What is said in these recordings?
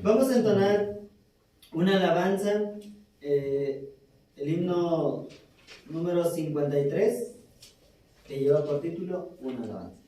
Vamos a entonar una alabanza, el himno número 53, que lleva por título Una alabanza.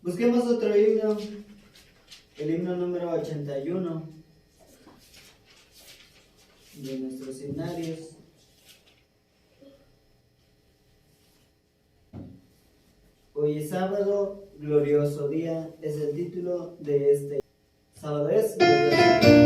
Busquemos otro himno, el himno número 81 de nuestros himnarios. Hoy es sábado, glorioso día, es el título de este sábado. Es glorioso.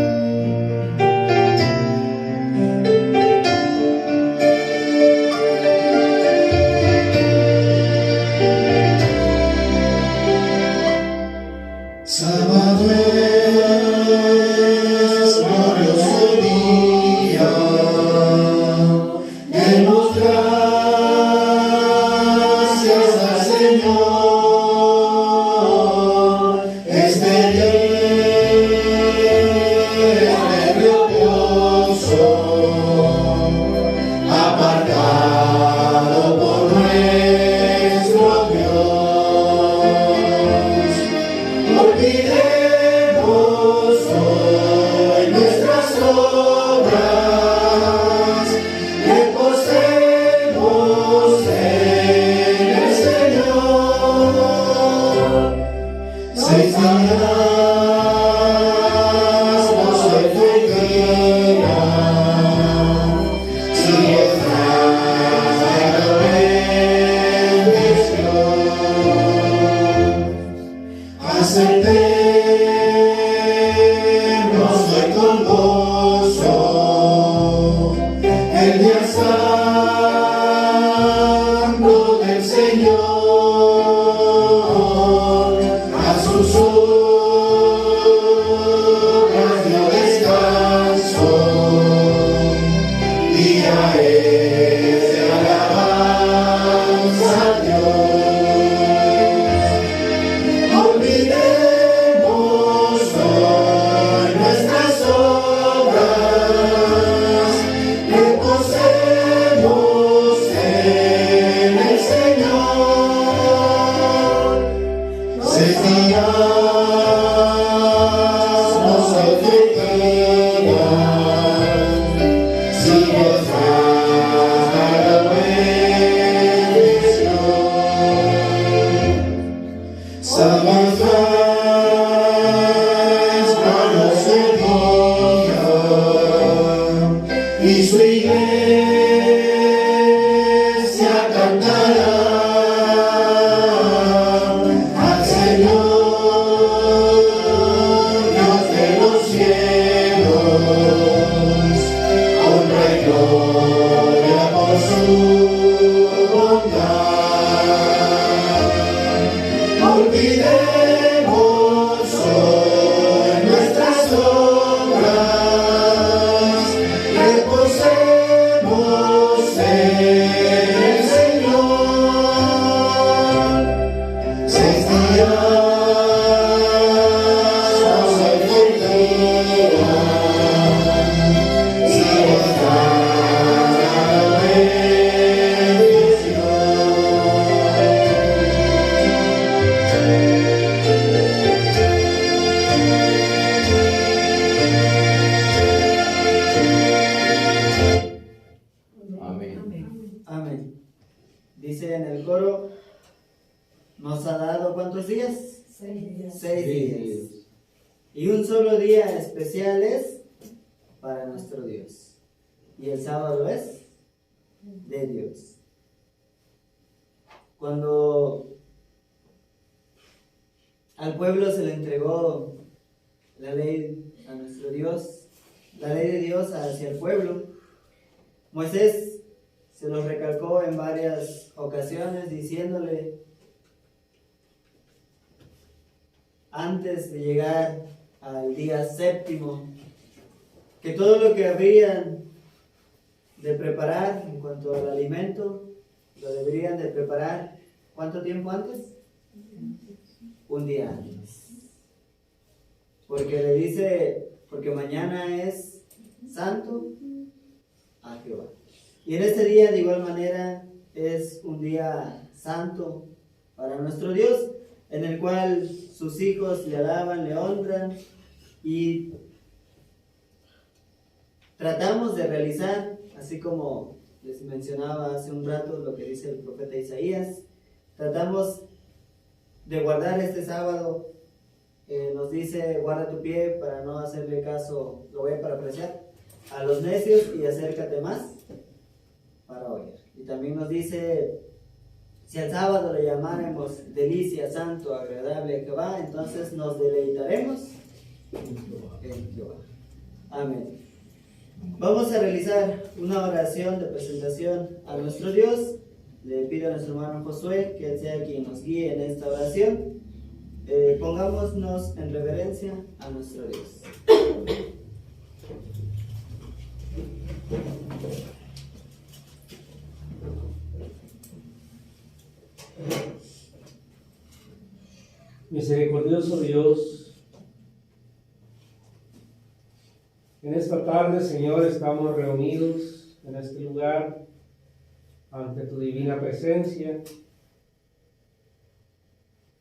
Amén. Dice en el coro, nos ha dado ¿cuántos días? 6 días. 6 días. Y un solo día especial es para nuestro Dios. Y el sábado es de Dios. Cuando al pueblo se le entregó la ley a nuestro Dios, la ley de Dios hacia el pueblo, Moisés se los recalcó en varias ocasiones diciéndole, antes de llegar al día séptimo, que todo lo que habrían de preparar en cuanto al alimento, lo deberían de preparar, ¿cuánto tiempo antes? Un día antes. Porque le dice, porque mañana es santo a Jehová. Y en este día, de igual manera, es un día santo para nuestro Dios, en el cual sus hijos le alaban, le honran, y tratamos de realizar, así como les mencionaba hace un rato lo que dice el profeta Isaías, tratamos de guardar este sábado. Nos dice, guarda tu pie para no hacerle caso, lo voy a parafrasear, a los necios y acércate más para oír. Y también nos dice, si al sábado le llamáramos delicia, santo, agradable a Jehová, entonces nos deleitaremos en Jehová. Amén. Vamos a realizar una oración de presentación a nuestro Dios. Le pido a nuestro hermano Josué que él sea quien nos guíe en esta oración. Pongámonos en reverencia a nuestro Dios. Misericordioso Dios, en esta tarde, Señor, estamos reunidos en este lugar ante tu divina presencia,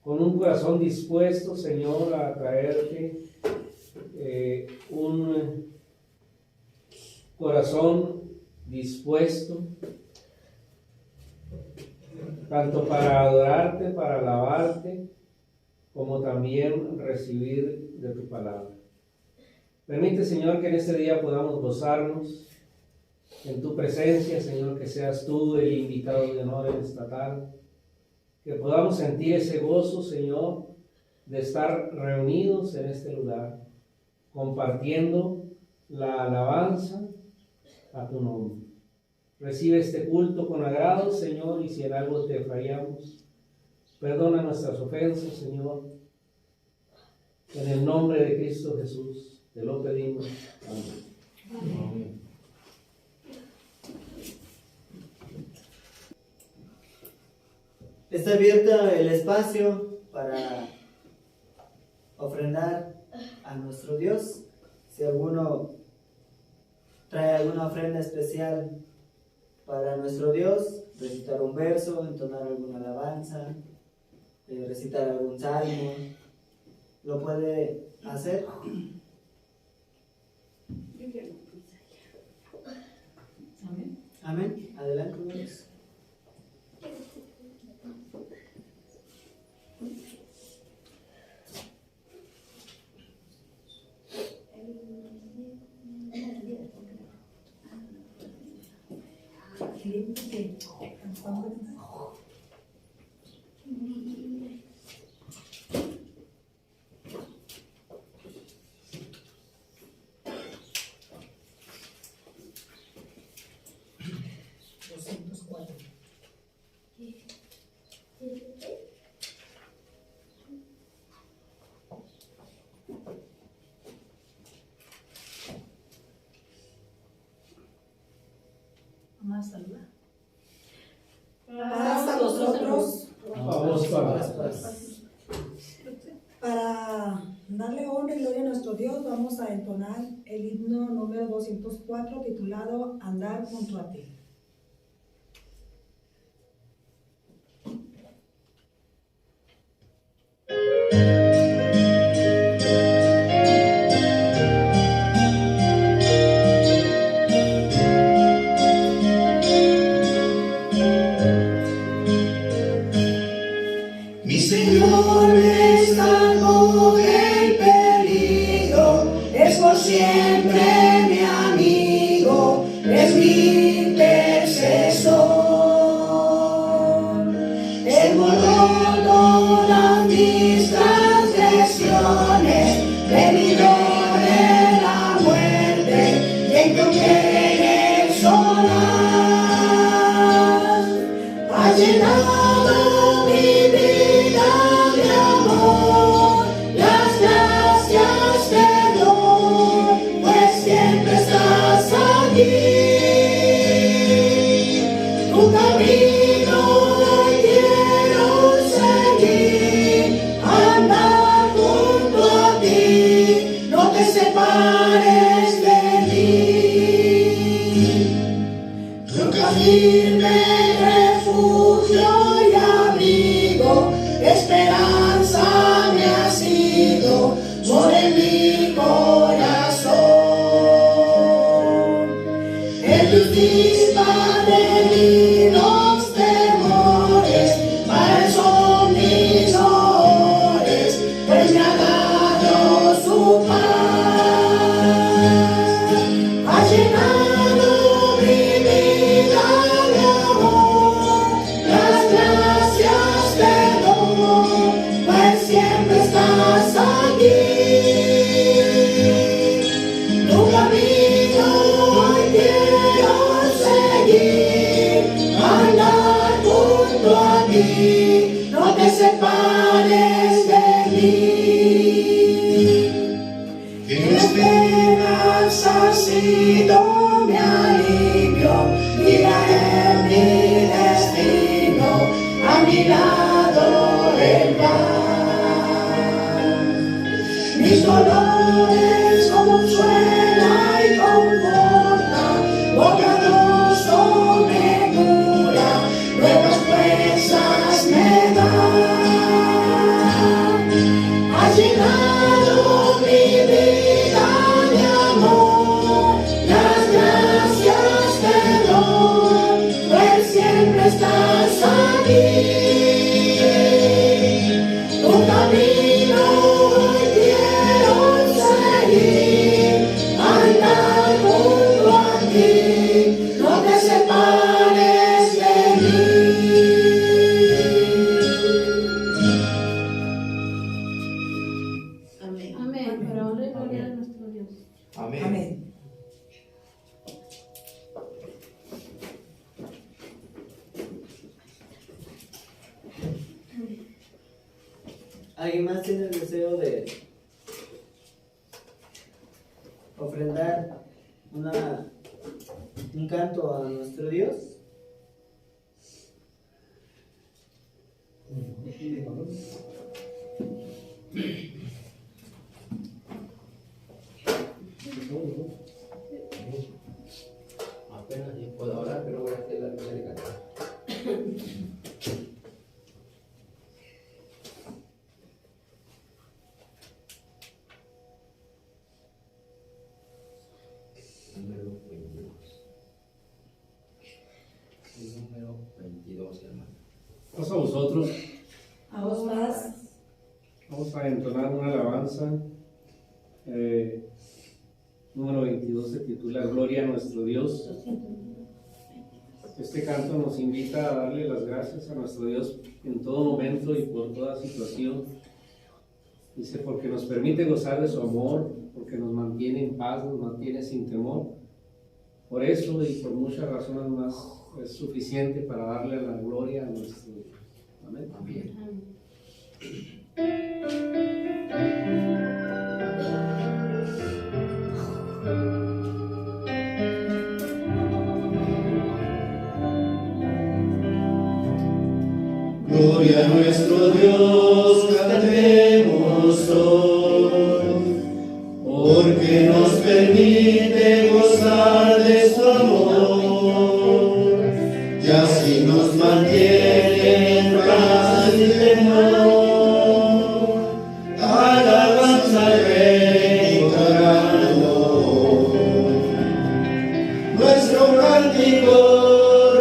con un corazón dispuesto, Señor, a traerte, un corazón dispuesto tanto para adorarte, para alabarte, como también recibir de tu palabra. Permite, Señor, que en este día podamos gozarnos en tu presencia, Señor, que seas tú el invitado de honor en esta tarde, que podamos sentir ese gozo, Señor, de estar reunidos en este lugar, compartiendo la alabanza a tu nombre. Recibe este culto con agrado, Señor, y si en algo te fallamos, perdona nuestras ofensas, Señor. En el nombre de Cristo Jesús te lo pedimos. Amén. Amén. Está abierto el espacio para ofrendar a nuestro Dios. Si alguno trae alguna ofrenda especial para nuestro Dios, recitar un verso, entonar alguna alabanza, recitar algún salmo, lo puede hacer. Amén. Amén. Adelante, hermanos. Vamos a cantar. Más saludar. Paz a vosotros. Vamos para Para darle honra y gloria a nuestro Dios, vamos a entonar el himno número 204 titulado Andar junto a ti. Mi Señor me salvó del peligro, es por siempre mi amigo, es mi intercesor. Él borró todas mis transgresiones, me libró de la muerte y encontré en él solas. Ha llenado mi vida de amor, las gracias te doy, pues siempre estás aquí. Tu camino hoy quiero seguir, andar junto a ti, no te separes de mí. Roca firme, refugio y abrigo, esperanza me ha sido sobre mi corazón. En tu misma de mí los temores, para eso mis dolores, pues me ha dado su paz. Ha llenado mi vida de amor, las gracias te doy, pues siempre estás aquí. Tu camino hoy quiero seguir, andar junto a ti, no te separes de mí. En las penas has sido mi alivio, miraré mi destino, a mi lado vendrás. Mis dolores consuela y conforta, bondadoso me cura, nuevas fuerzas me da. Ha llenado mi vida de amor, las gracias te doy, pues siempre estás aquí. Tu camino hoy quiero seguir, andar junto a ti, no te separes de mí. Amén. Amén. Para honra y gloria de nuestro Dios. Amén. ¿Alguien más tiene el deseo de ofrendar un canto a nuestro Dios? Apenas yo puedo hablar, pero voy a hacer la primera canción. Número 22, hermano. Vamos a vosotros. A vos más. Vamos a entonar una alabanza. Número 22 se titula Gloria a nuestro Dios. Este canto nos invita a darle las gracias a nuestro Dios en todo momento y por toda situación. Dice, porque nos permite gozar de su amor, porque nos mantiene en paz, nos mantiene sin temor. Por eso y por muchas razones más es suficiente para darle la gloria a nuestro Dios. Amén. Amén. Gloria a nuestro Dios, cantemos hoy, porque nos permite gozar de su amor, y así nos mantiene en paz y temor. Alabanza al Rey coronado, nuestro cántico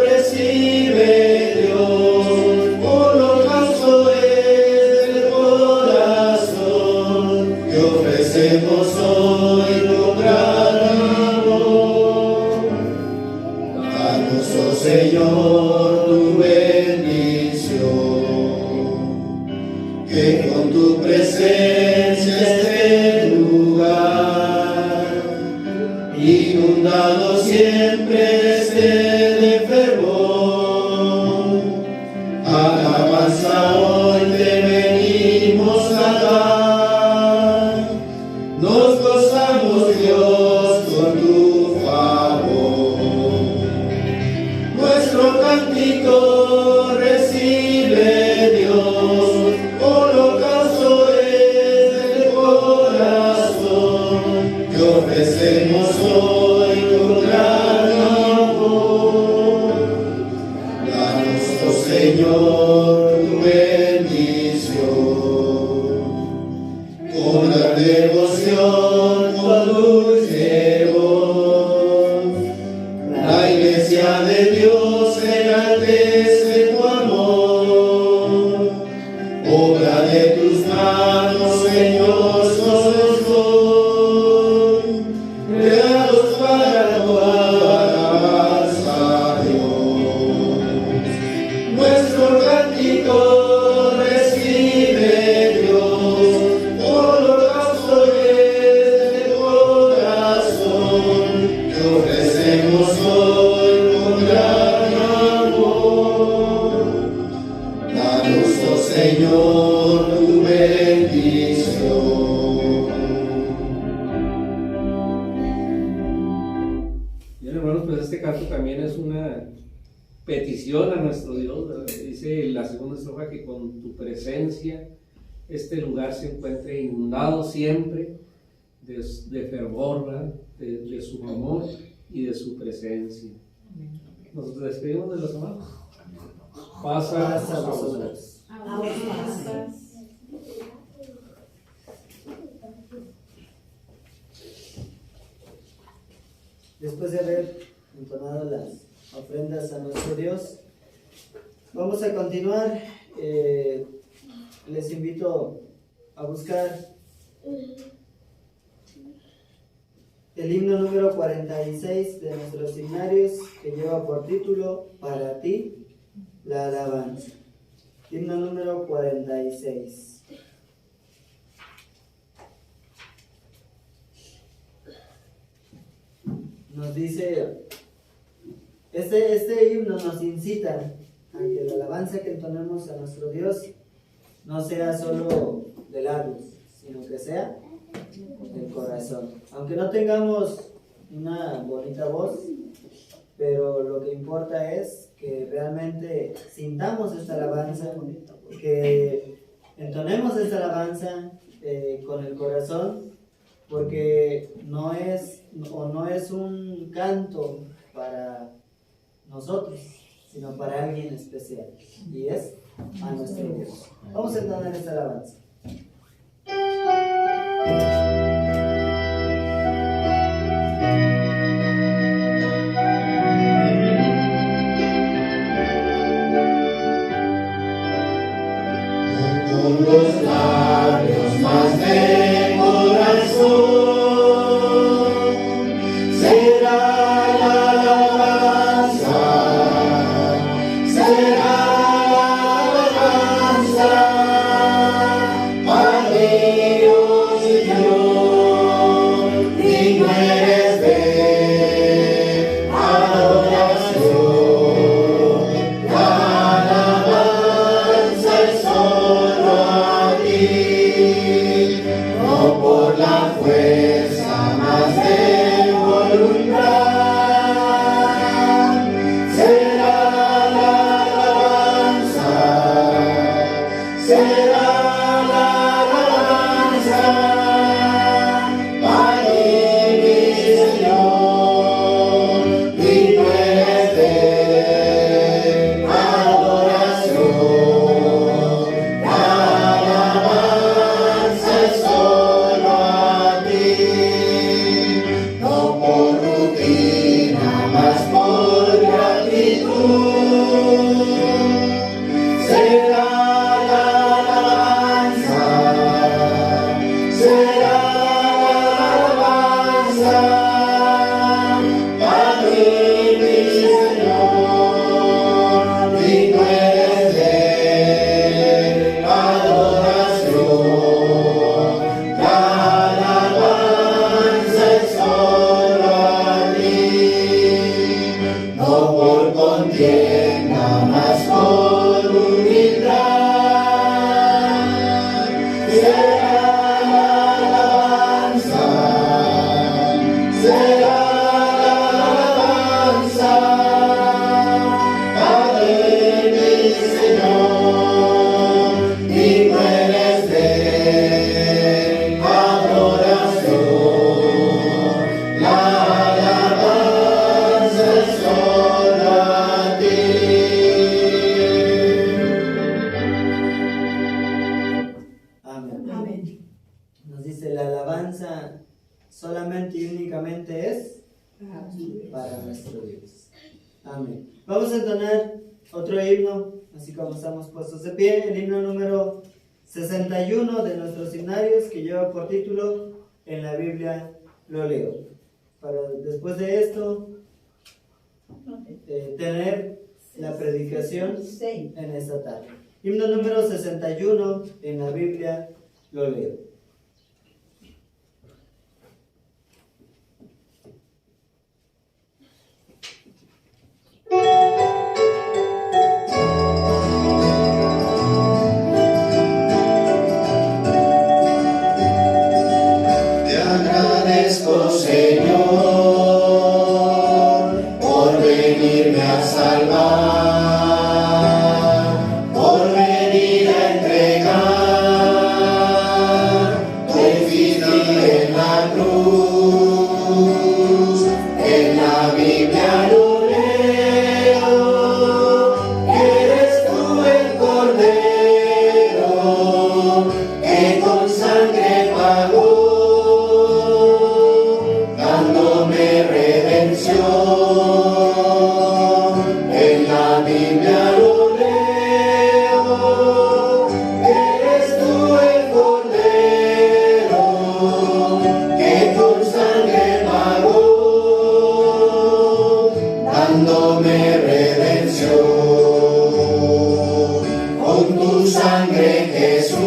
recibe Dios. Ofrecemos hoy tu gran amor. Danos, oh Señor, tu bendición, que con tu presencia este lugar, inundado siempre esté de fervor. Alabanza hoy te venimos a dar. Nos gozamos, Dios, con tu favor. Nuestro cántico recibe Dios, holocausto es del corazón, que ofrecemos hoy con gran amor. Danos, oh Señor, tu bendición. Con la devoción, con dulce voz, la iglesia de Dios enaltece tu amor. Obra de tus manos, Señor, somos hoy, creados para tu alabanza, Dios. Nuestro cántico recibe Dios, holocausto es de corazón, que ofrecemos hoy con gran amor. Danos, oh Señor, tu bendición. Bien, hermanos, pues este canto también es una petición a nuestro Dios, ¿verdad? Dice la segunda estrofa que con tu presencia este lugar se encuentre inundado siempre de fervor, ¿verdad? De su amor y de su presencia. Nos despedimos de los amados. Pasa Paz a a vosotros. vosotros. Después de haber entonado las ofrendas a nuestro Dios, vamos a continuar. Les invito a buscar el himno número 46 de nuestros himnarios, que lleva por título Para ti la alabanza. Himno número 46. Nos dice, este himno nos incita a que la alabanza que entonemos a nuestro Dios no sea solo de labios, sino que sea del corazón. Aunque no tengamos una bonita voz, pero lo que importa es que realmente sintamos esta alabanza, que entonemos esta alabanza con el corazón, porque no es un canto para nosotros, sino para alguien especial, y es a nuestro Dios. Vamos a entonar esta alabanza. Con los labios más de corazón será la alabanza solamente es para nuestro Dios. Amén. Vamos a entonar otro himno, así como estamos puestos de pie, el himno número 61 de nuestros himnarios, que lleva por título En la Biblia lo leo. Para después de esto tener la predicación en esta tarde. Himno número 61, En la Biblia lo leo. Te agradezco, Señor, por venirme a salvar, por venir a entregar tu vida en la cruz. En la Biblia lo leo, eres tú el Cordero que con sangre pagó, dándome redención. En la Biblia lo leo, eres tú el Cordero que con sangre pagó, dándome redención. Con tu sangre, Jesús,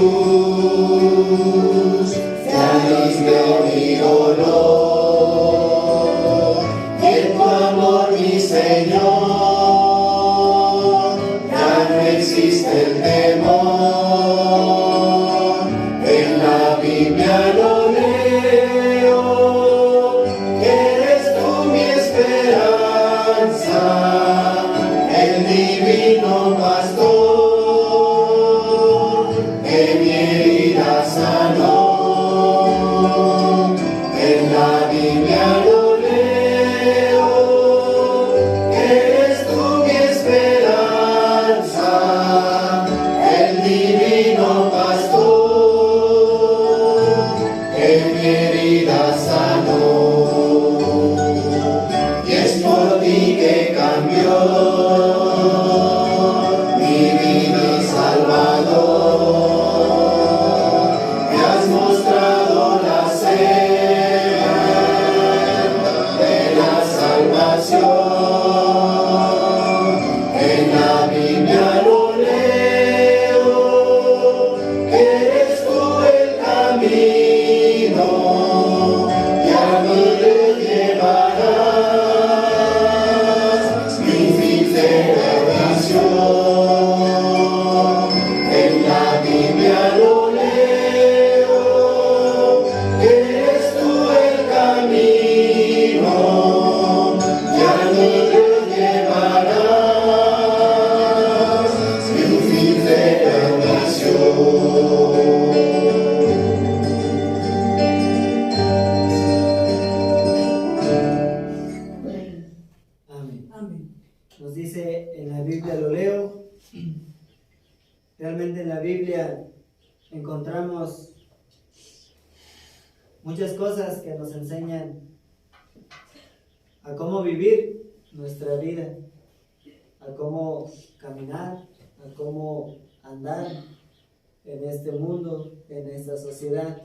te limpio mi dolor. Y en tu amor, mi Señor, ya no existe el temor. En la Biblia lo leo, eres tú mi esperanza, el divino pastor que mi herida sanó. En la Biblia lo leo, eres tú mi esperanza, el divino pastor que mi herida sanó. Y es por ti que cambió mi vida y Salvador. Me has mostrado la senda de la salvación. En la Biblia lo leo, eres tú el camino, y a mí te llevarás mi fin de redención. En la Biblia lo leo, eres tú el camino, y a mí te llevarás mi fin de redención. Amén. Amén. Nos dice en la Biblia lo leo. Realmente en la Biblia encontramos muchas cosas que nos enseñan a cómo vivir nuestra vida, a cómo caminar, a cómo andar en este mundo, en esta sociedad.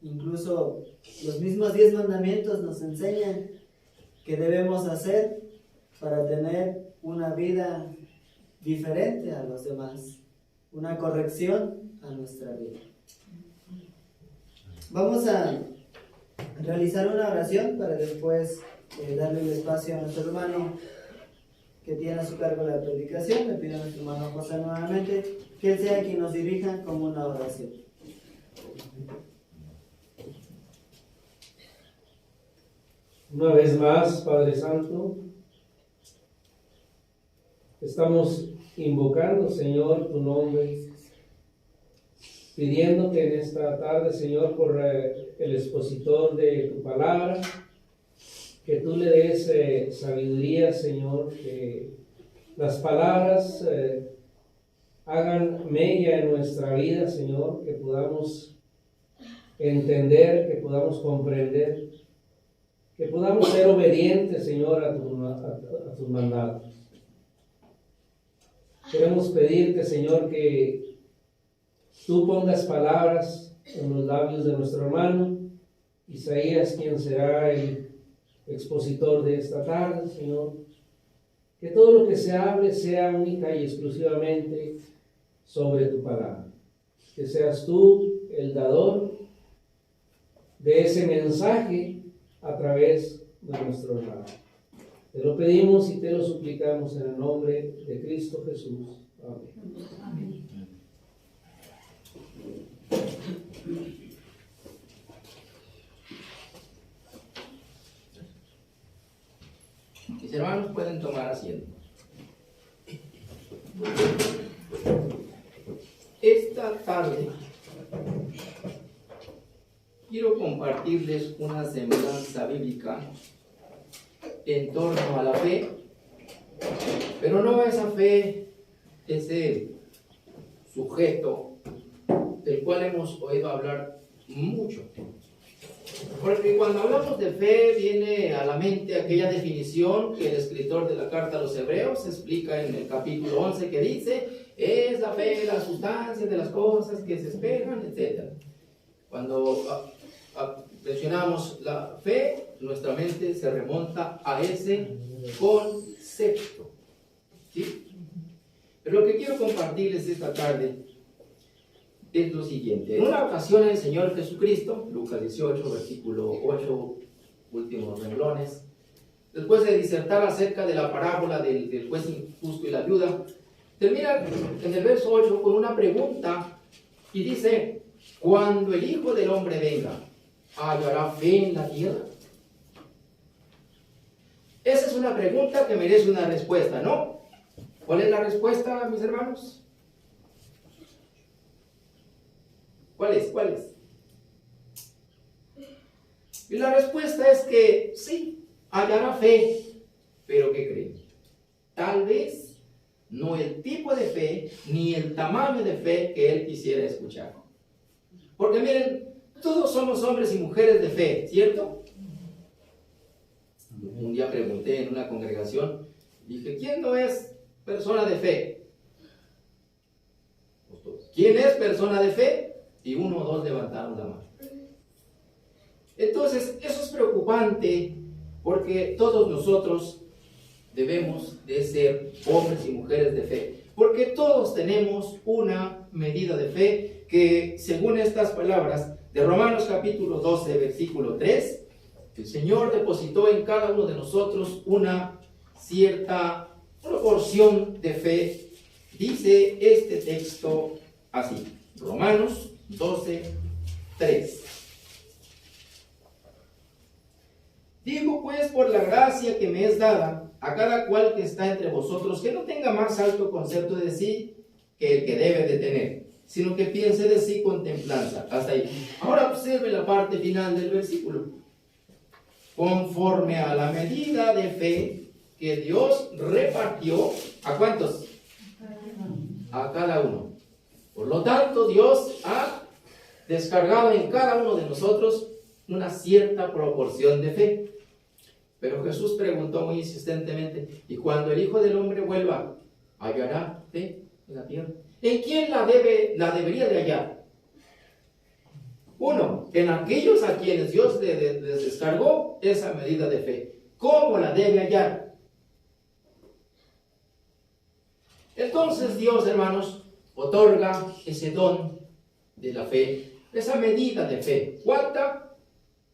Incluso los mismos 10 mandamientos nos enseñan qué debemos hacer para tener una vida diferente a los demás, una corrección a nuestra vida. Vamos a realizar una oración para después darle el espacio a nuestro hermano que tiene a su cargo la predicación. Le pido a nuestro hermano José nuevamente que él sea quien nos dirija como una oración. Una vez más, Padre Santo, estamos invocando, Señor, tu nombre, pidiéndote en esta tarde, Señor, por el expositor de tu palabra, que tú le des sabiduría, Señor, que las palabras hagan mella en nuestra vida, Señor, que podamos entender, que podamos comprender que podamos ser obedientes, Señor, a tus mandatos. Queremos pedirte, Señor, que tú pongas palabras en los labios de nuestro hermano Isaías, quien será el expositor de esta tarde, Señor. Que todo lo que se hable sea única y exclusivamente sobre tu palabra. Que seas tú el dador de ese mensaje a través de nuestro hermano. Te lo pedimos y te lo suplicamos en el nombre de Cristo Jesús. Amén. Amén. Mis hermanos pueden tomar asiento. Esta tarde quiero compartirles una semblanza bíblica en torno a la fe, pero no esa fe, ese sujeto del cual hemos oído hablar mucho. Porque cuando hablamos de fe viene a la mente aquella definición que el escritor de la carta a los Hebreos explica en el capítulo 11, que dice: es la fe, la sustancia de las cosas que se esperan, etc. Cuando mencionamos la fe, nuestra mente se remonta a ese concepto, ¿sí? Pero lo que quiero compartirles esta tarde es lo siguiente. En una ocasión el Señor Jesucristo, Lucas 18, versículo 8, últimos renglones, después de disertar acerca de la parábola del juez injusto y la viuda, termina en el verso 8 con una pregunta y dice: cuando el Hijo del Hombre venga, ¿hallará fe en la tierra? Esa es una pregunta que merece una respuesta, ¿no? ¿Cuál es la respuesta, mis hermanos? ¿Cuál es? Y la respuesta es que sí, hallará fe, pero ¿qué creen? Tal vez no el tipo de fe ni el tamaño de fe que él quisiera escuchar. Porque miren, todos somos hombres y mujeres de fe, ¿cierto? Un día pregunté en una congregación, dije: ¿quién no es persona de fe? Pues todos. ¿Quién es persona de fe? Y uno o dos levantaron la mano. Entonces, eso es preocupante, porque todos nosotros debemos de ser hombres y mujeres de fe, porque todos tenemos una medida de fe que, según estas palabras de Romanos capítulo 12, versículo 3, el Señor depositó en cada uno de nosotros una cierta proporción de fe. Dice este texto así, Romanos 12, 3. Digo pues, por la gracia que me es dada, a cada cual que está entre vosotros, que no tenga más alto concepto de sí que el que debe de tener, sino que piense de sí con templanza. Hasta ahí. Ahora observe la parte final del versículo. Conforme a la medida de fe que Dios repartió, ¿a cuántos? A cada uno. Por lo tanto, Dios ha descargado en cada uno de nosotros una cierta proporción de fe. Pero Jesús preguntó muy insistentemente: ¿y cuando el Hijo del Hombre vuelva, hallará fe en la tierra? ¿En quién la debería de hallar? Uno, en aquellos a quienes Dios les descargó esa medida de fe. ¿Cómo la debe hallar? Entonces Dios, hermanos, otorga ese don de la fe, esa medida de fe. ¿Cuánta?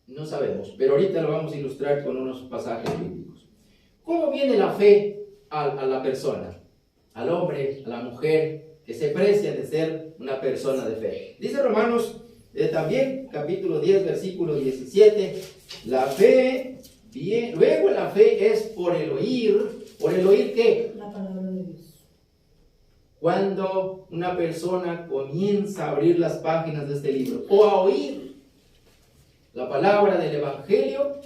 No sabemos, pero ahorita lo vamos a ilustrar con unos pasajes bíblicos. ¿Cómo viene la fe a la persona, al hombre, a la mujer, que se precia de ser una persona de fe? Dice Romanos también, capítulo 10, versículo 17, la fe, bien, luego la fe es por el oír ¿qué? La palabra de Dios. Cuando una persona comienza a abrir las páginas de este libro o a oír la palabra del Evangelio,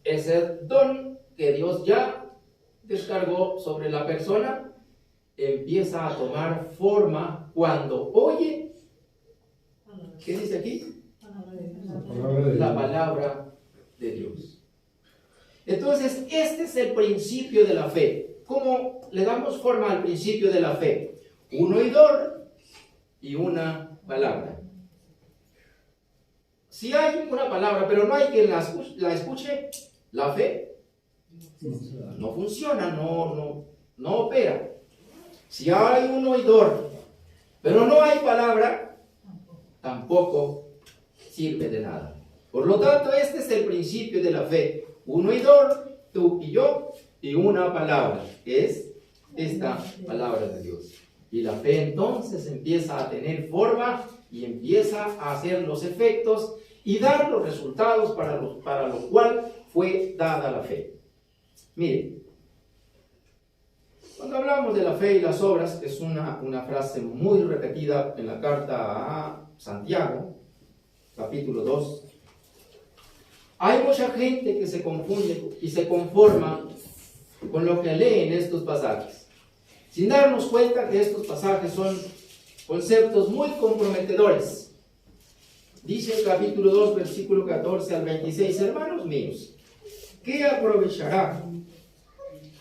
ese don que Dios ya descargó sobre la persona empieza a tomar forma cuando oye. ¿Qué dice aquí? Palabra de Dios. La palabra de La Dios. palabra de Dios. Entonces, este es el principio de la fe. ¿Cómo le damos forma al principio de la fe? Un oidor y una palabra. Si hay una palabra, pero no hay quien la escuche, la fe no funciona, no opera. Si hay un oidor, pero no hay palabra, tampoco sirve de nada. Por lo tanto, este es el principio de la fe. Un oidor, tú y yo, y una palabra, que es esta palabra de Dios. Y la fe entonces empieza a tener forma y empieza a hacer los efectos y dar los resultados para lo cual fue dada la fe. Miren, cuando hablamos de la fe y las obras, es una frase muy repetida en la carta a Santiago, capítulo 2. Hay mucha gente que se confunde y se conforma con lo que lee en estos pasajes, sin darnos cuenta que estos pasajes son conceptos muy comprometedores. Dice el capítulo 2, versículo 14 al 26, hermanos míos, ¿qué aprovechará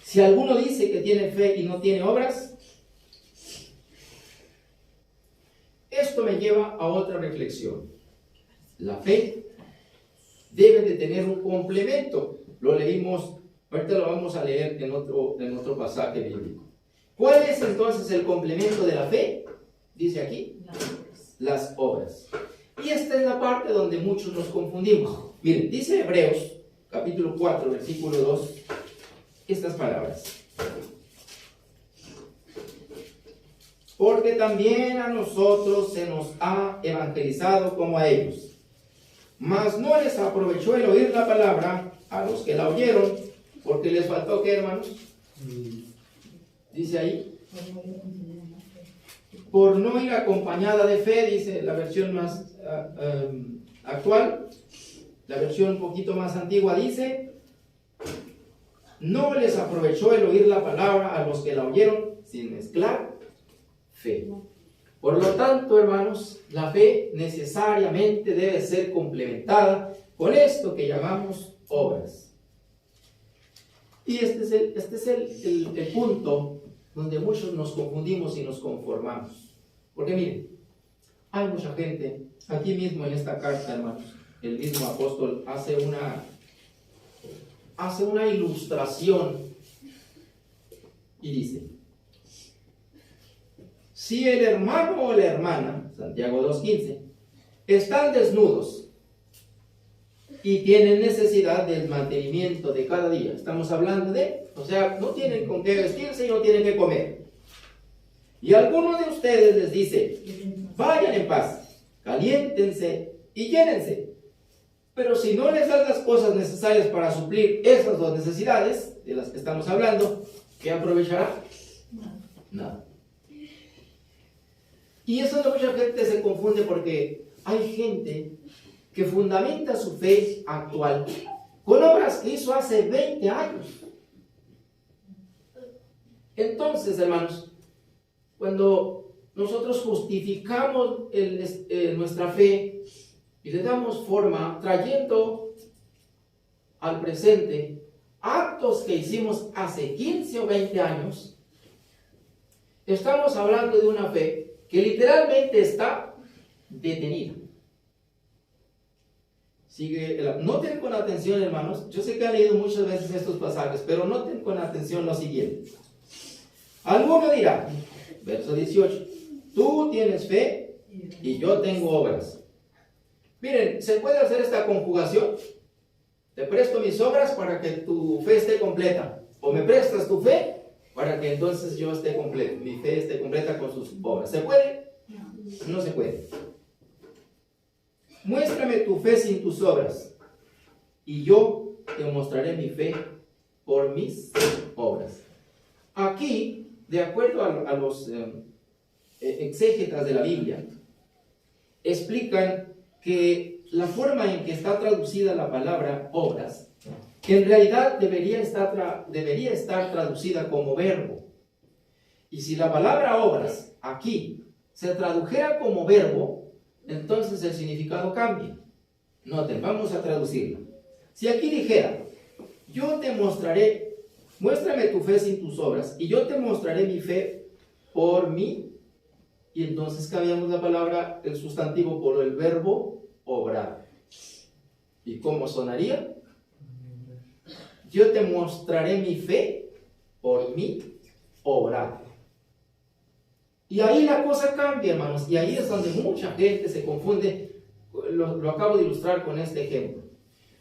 si alguno dice que tiene fe y no tiene obras? Esto me lleva a otra reflexión. La fe debe de tener un complemento. Lo leímos, ahorita lo vamos a leer en otro pasaje bíblico. ¿Cuál es entonces el complemento de la fe? Dice aquí, las obras. Y esta es la parte donde muchos nos confundimos. Miren, dice Hebreos, capítulo 4, versículo 2, estas palabras. Porque también a nosotros se nos ha evangelizado como a ellos. Mas no les aprovechó el oír la palabra a los que la oyeron, porque les faltó, ¿qué, hermanos? Dice ahí, por no ir acompañada de fe, dice la versión más actual. La versión un poquito más antigua dice, no les aprovechó el oír la palabra a los que la oyeron sin mezclar fe. Por lo tanto, hermanos, la fe necesariamente debe ser complementada con esto que llamamos obras. Y este es el punto donde muchos nos confundimos y nos conformamos. Porque miren, hay mucha gente, aquí mismo en esta carta, hermanos, el mismo apóstol hace una ilustración y dice, si el hermano o la hermana, Santiago 2:15, están desnudos y tienen necesidad del mantenimiento de cada día, estamos hablando no tienen con qué vestirse y no tienen que comer. Y alguno de ustedes les dice, vayan en paz, caliéntense y llénense. Pero si no les das las cosas necesarias para suplir esas dos necesidades de las que estamos hablando, ¿qué aprovechará? Nada. Y eso es lo que mucha gente se confunde, porque hay gente que fundamenta su fe actual con obras que hizo hace 20 años. Entonces, hermanos, cuando nosotros justificamos nuestra fe y le damos forma trayendo al presente actos que hicimos hace 15 o 20 años, estamos hablando de una fe que literalmente está detenida. Noten con atención, hermanos, yo sé que han leído muchas veces estos pasajes, pero noten con atención lo siguiente. Alguno dirá, verso 18, tú tienes fe y yo tengo obras. Miren, ¿se puede hacer esta conjugación? Te presto mis obras para que tu fe esté completa, o me prestas tu fe para que entonces yo esté completo, mi fe esté completa con sus obras. ¿Se puede? No se puede. Muéstrame tu fe sin tus obras, y yo te mostraré mi fe por mis obras. Aquí, de acuerdo a los exégetas de la Biblia, explican que la forma en que está traducida la palabra obras, en realidad debería estar traducida como verbo. Y si la palabra obras aquí se tradujera como verbo, entonces el significado cambia. Noten, vamos a traducirlo. Si aquí dijera, yo te mostraré, muéstrame tu fe sin tus obras, y yo te mostraré mi fe por mí, y entonces cambiamos la palabra, el sustantivo, por el verbo obrar. ¿Y cómo sonaría? Yo te mostraré mi fe por mí obrar. Y ahí la cosa cambia, hermanos, y ahí es donde mucha gente se confunde. Lo acabo de ilustrar con este ejemplo.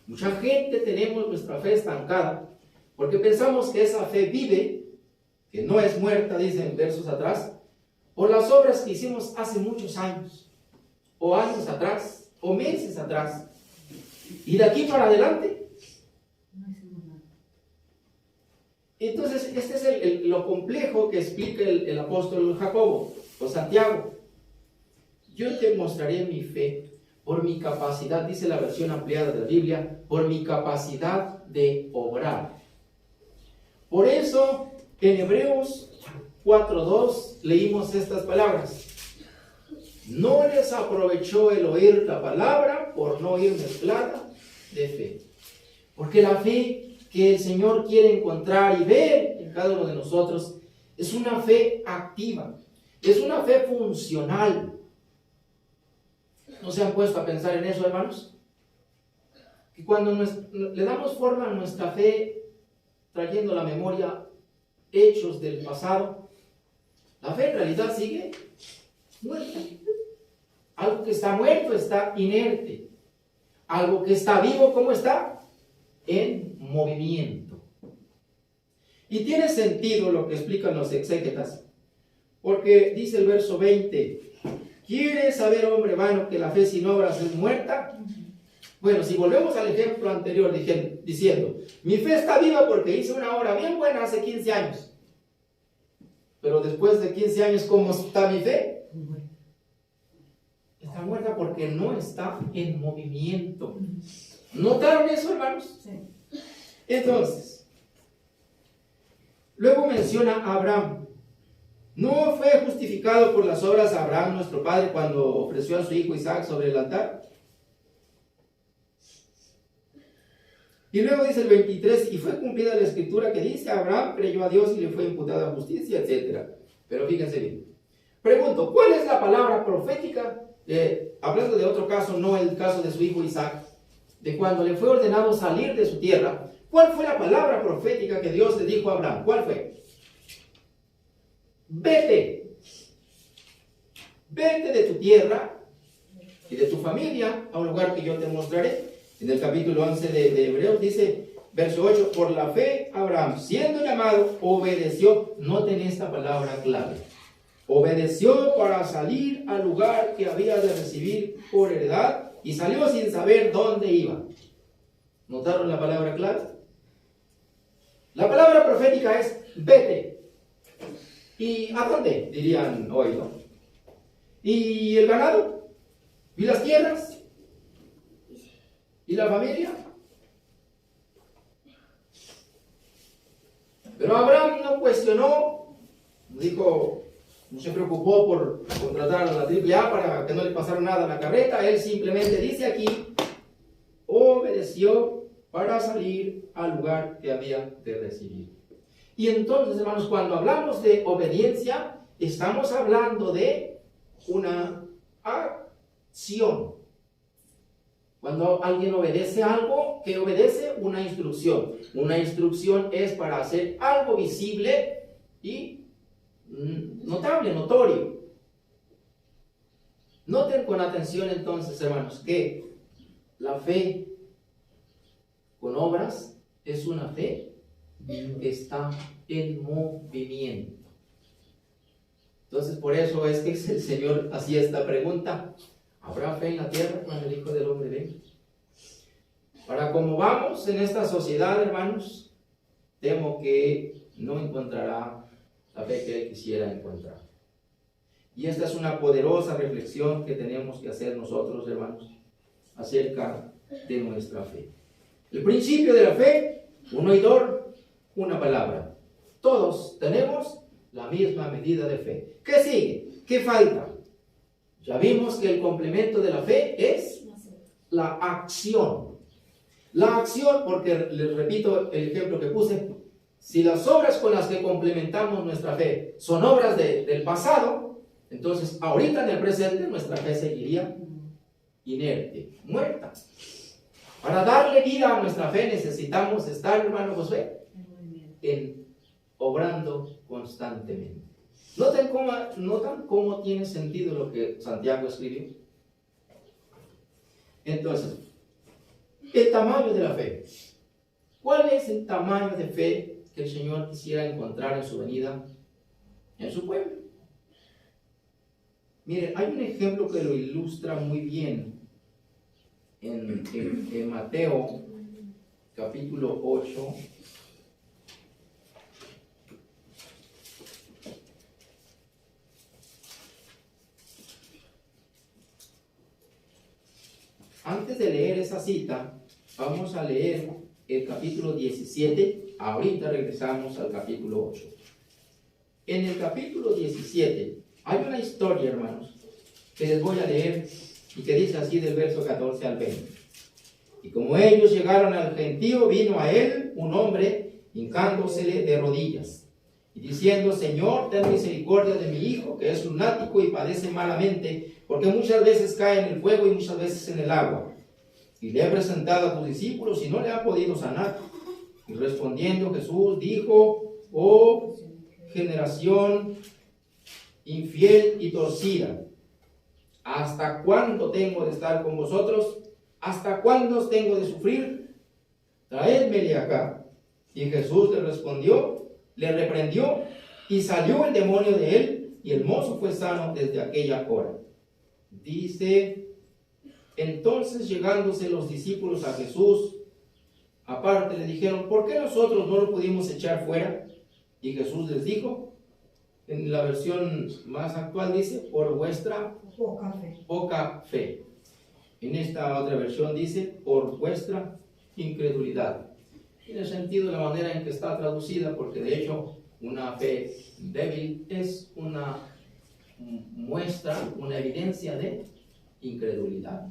Mucha gente tenemos nuestra fe estancada porque pensamos que esa fe vive, que no es muerta, dicen versos atrás, por las obras que hicimos hace muchos años, o años atrás, o meses atrás. Y de aquí para adelante. Entonces, este es lo complejo que explica el apóstol Jacobo, o Santiago. Yo te mostraré mi fe por mi capacidad, dice la versión ampliada de la Biblia, por mi capacidad de obrar. Por eso, en Hebreos 4:2 leímos estas palabras. No les aprovechó el oír la palabra por no ir mezclada de fe. Porque la fe que el Señor quiere encontrar y ver en cada uno de nosotros es una fe activa, es una fe funcional. ¿No se han puesto a pensar en eso, hermanos? Que cuando le damos forma a nuestra fe, trayendo a la memoria hechos del pasado, la fe en realidad sigue muerta. Algo que está muerto está inerte. Algo que está vivo, ¿cómo está? En movimiento. Y tiene sentido lo que explican los exégetas, porque dice el verso 20, ¿quieres saber, hombre vano, que la fe sin obras es muerta? Bueno, si volvemos al ejemplo anterior diciendo, mi fe está viva porque hice una obra bien buena hace 15 años. Pero después de 15 años, ¿cómo está mi fe? Está muerta porque no está en movimiento. ¿Notaron eso, hermanos? Sí. Entonces, luego menciona a Abraham. ¿No fue justificado por las obras Abraham, nuestro padre, cuando ofreció a su hijo Isaac sobre el altar? Y luego dice el 23, y fue cumplida la escritura que dice, Abraham creyó a Dios y le fue imputada justicia, etc. Pero fíjense bien. Pregunto, ¿cuál es la palabra profética? Hablando de otro caso, no el caso de su hijo Isaac, de cuando le fue ordenado salir de su tierra. ¿Cuál fue la palabra profética que Dios le dijo a Abraham? ¿Cuál fue? Vete de tu tierra y de tu familia a un lugar que yo te mostraré. En el capítulo 11 de Hebreos dice, verso 8, por la fe Abraham, siendo llamado, obedeció. Noten esta palabra clave. Obedeció para salir al lugar que había de recibir por heredad y salió sin saber dónde iba. ¿Notaron la palabra clave? La palabra profética es vete. ¿Y a dónde? Dirían hoy, ¿no? ¿Y el ganado? ¿Y las tierras? ¿Y la familia? Pero Abraham no cuestionó, dijo, no se preocupó por contratar a la AAA para que no le pasara nada a la carreta. Él simplemente dice aquí, obedeció para salir al lugar que había de recibir. Y entonces, hermanos, cuando hablamos de obediencia, estamos hablando de una acción. Cuando alguien obedece algo, ¿qué obedece? Una instrucción. Una instrucción es para hacer algo visible y notable, notorio. Noten con atención entonces, hermanos, que la fe con obras es una fe que está en movimiento. Entonces, por eso es que el Señor hacía esta pregunta: ¿habrá fe en la tierra cuando el Hijo del Hombre venga? Para como vamos en esta sociedad, hermanos, temo que no encontrará la fe que Él quisiera encontrar. Y esta es una poderosa reflexión que tenemos que hacer nosotros, hermanos, acerca de nuestra fe. El principio de la fe, un oidor, una palabra. Todos tenemos la misma medida de fe. ¿Qué sigue? ¿Qué falta? Ya vimos que el complemento de la fe es la acción. La acción, porque les repito el ejemplo que puse, si las obras con las que complementamos nuestra fe son obras del pasado, entonces ahorita en el presente nuestra fe seguiría inerte, muerta. Para darle vida a nuestra fe necesitamos estar, hermano Josué, obrando constantemente. ¿Notan cómo tiene sentido lo que Santiago escribió? Entonces, el tamaño de la fe. ¿Cuál es el tamaño de fe que el Señor quisiera encontrar en su venida en su pueblo? Mire, hay un ejemplo que lo ilustra muy bien en Mateo capítulo 8. Antes de leer esa cita, vamos a leer el capítulo 17. Ahorita regresamos al capítulo 8. En el capítulo 17 hay una historia, hermanos, que les voy a leer y que dice así del verso 14 al 20. Y como ellos llegaron al gentío, vino a él un hombre hincándosele de rodillas y diciendo: Señor, ten misericordia de mi hijo, que es lunático y padece malamente, porque muchas veces cae en el fuego y muchas veces en el agua. Y le he presentado a tus discípulos y no le han podido sanar. Y respondiendo Jesús dijo: oh generación infiel y torcida, ¿hasta cuándo tengo de estar con vosotros? ¿Hasta cuándo os tengo de sufrir? Traédmele acá. Y Jesús le reprendió, y salió el demonio de él, y el mozo fue sano desde aquella hora. Dice: entonces llegándose los discípulos a Jesús aparte, le dijeron: ¿por qué nosotros no lo pudimos echar fuera? Y Jesús les dijo, en la versión más actual dice: por vuestra poca fe. En esta otra versión dice: por vuestra incredulidad. Tiene sentido la manera en que está traducida, porque de hecho una fe débil es una muestra, una evidencia de incredulidad.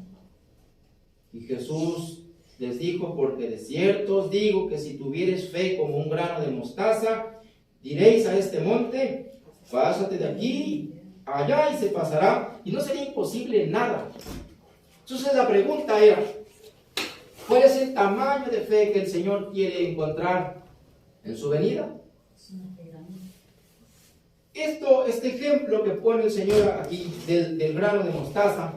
Y Jesús les dijo: porque de cierto os digo que si tuviereis fe como un grano de mostaza, diréis a este monte: pásate de aquí allá, y se pasará, y no sería imposible nada. Entonces la pregunta era: ¿cuál es el tamaño de fe que el Señor quiere encontrar en su venida? Este ejemplo que pone el Señor aquí del grano de mostaza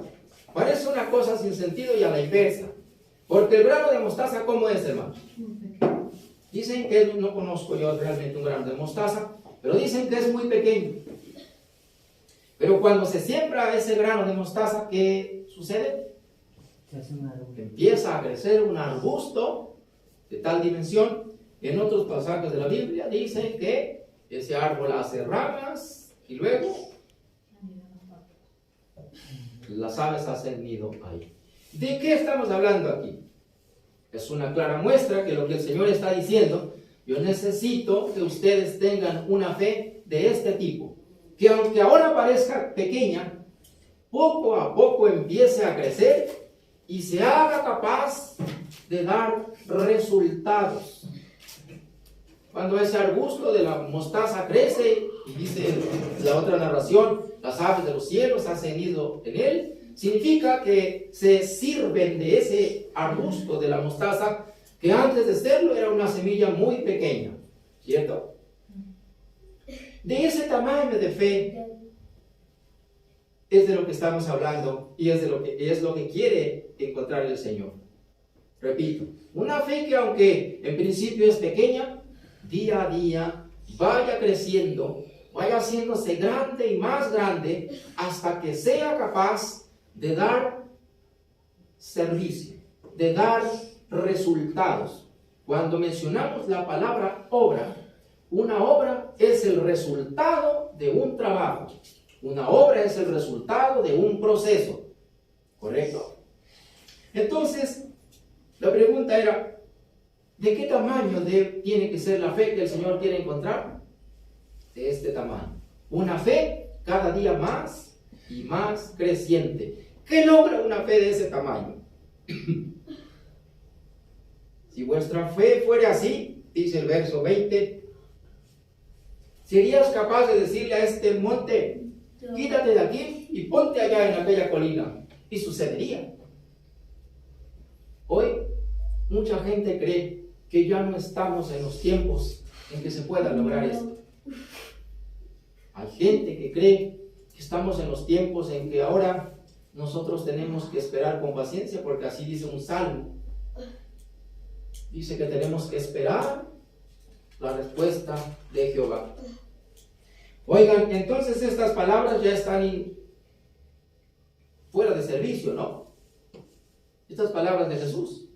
parece una cosa sin sentido y a la inversa. Porque el grano de mostaza, ¿cómo es, hermano? Dicen que, no conozco yo realmente un grano de mostaza, pero dicen que es muy pequeño. Pero cuando se siembra ese grano de mostaza, ¿qué sucede? Empieza a crecer un arbusto de tal dimensión. En otros pasajes de la Biblia dicen que ese árbol hace ramas y luego las aves hacen nido ahí. ¿De qué estamos hablando aquí? Es una clara muestra que lo que el Señor está diciendo: yo necesito que ustedes tengan una fe de este tipo, que aunque ahora parezca pequeña, poco a poco empiece a crecer y se haga capaz de dar resultados. Cuando ese arbusto de la mostaza crece, y dice la otra narración, las aves de los cielos hacen nido en él, significa que se sirven de ese arbusto de la mostaza, que antes de serlo era una semilla muy pequeña, ¿cierto? De ese tamaño de fe es de lo que estamos hablando, y es lo que quiere encontrar el Señor. Repito, una fe que aunque en principio es pequeña, día a día vaya creciendo, vaya haciéndose grande y más grande, hasta que sea capaz de dar servicio, de dar resultados. Cuando mencionamos la palabra obra, una obra es el resultado de un trabajo. Una obra es el resultado de un proceso. ¿Correcto? Entonces, la pregunta era: ¿de qué tamaño tiene que ser la fe que el Señor quiere encontrar? De este tamaño. Una fe cada día más y más creciente. ¿Qué logra una fe de ese tamaño? Si vuestra fe fuera así, dice el verso 20, ¿serías capaz de decirle a este monte, quítate de aquí y ponte allá en aquella colina? Y sucedería. Hoy, mucha gente cree que ya no estamos en los tiempos en que se pueda lograr esto. Hay gente que cree que estamos en los tiempos en que ahora nosotros tenemos que esperar con paciencia, porque así dice un salmo. Dice que tenemos que esperar la respuesta de Jehová. Oigan, entonces estas palabras ya están fuera de servicio, ¿no? Estas palabras de Jesús.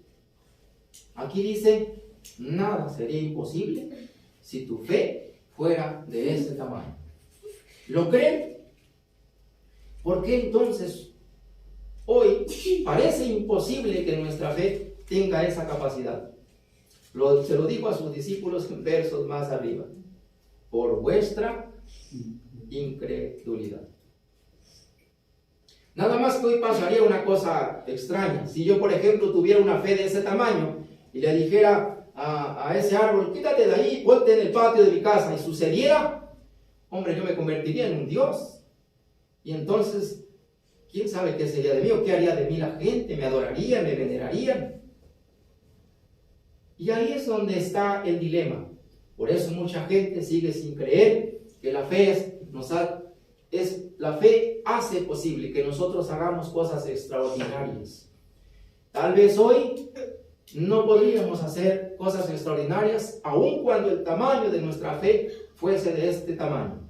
Aquí dice, nada sería imposible si tu fe fuera de ese tamaño. ¿Lo creen? ¿Por qué entonces hoy parece imposible que nuestra fe tenga esa capacidad? Se lo digo a sus discípulos en versos más arriba. Por vuestra incredulidad. Nada más que hoy pasaría una cosa extraña. Si yo, por ejemplo, tuviera una fe de ese tamaño y le dijera a ese árbol, quítate de ahí, ponte en el patio de mi casa, y sucediera, hombre, yo me convertiría en un Dios. Y entonces, ¿quién sabe qué sería de mí o qué haría de mí la gente? ¿Me adorarían? ¿Me venerarían? Y ahí es donde está el dilema. Por eso mucha gente sigue sin creer que la fe la fe hace posible que nosotros hagamos cosas extraordinarias. Tal vez hoy no podríamos hacer cosas extraordinarias, aun cuando el tamaño de nuestra fe fuese de este tamaño.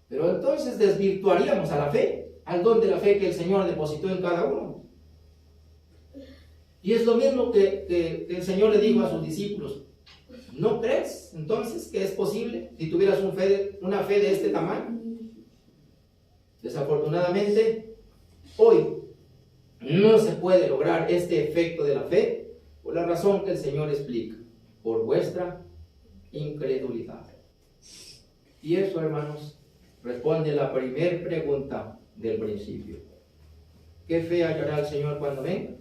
Pero entonces desvirtuaríamos a la fe, al don de la fe que el Señor depositó en cada uno. Y es lo mismo que el Señor le dijo a sus discípulos. ¿No crees entonces que es posible si tuvieras una fe de este tamaño? Desafortunadamente, hoy no se puede lograr este efecto de la fe por la razón que el Señor explica, por vuestra incredulidad. Y eso, hermanos, responde la primera pregunta del principio. ¿Qué fe hallará el Señor cuando venga?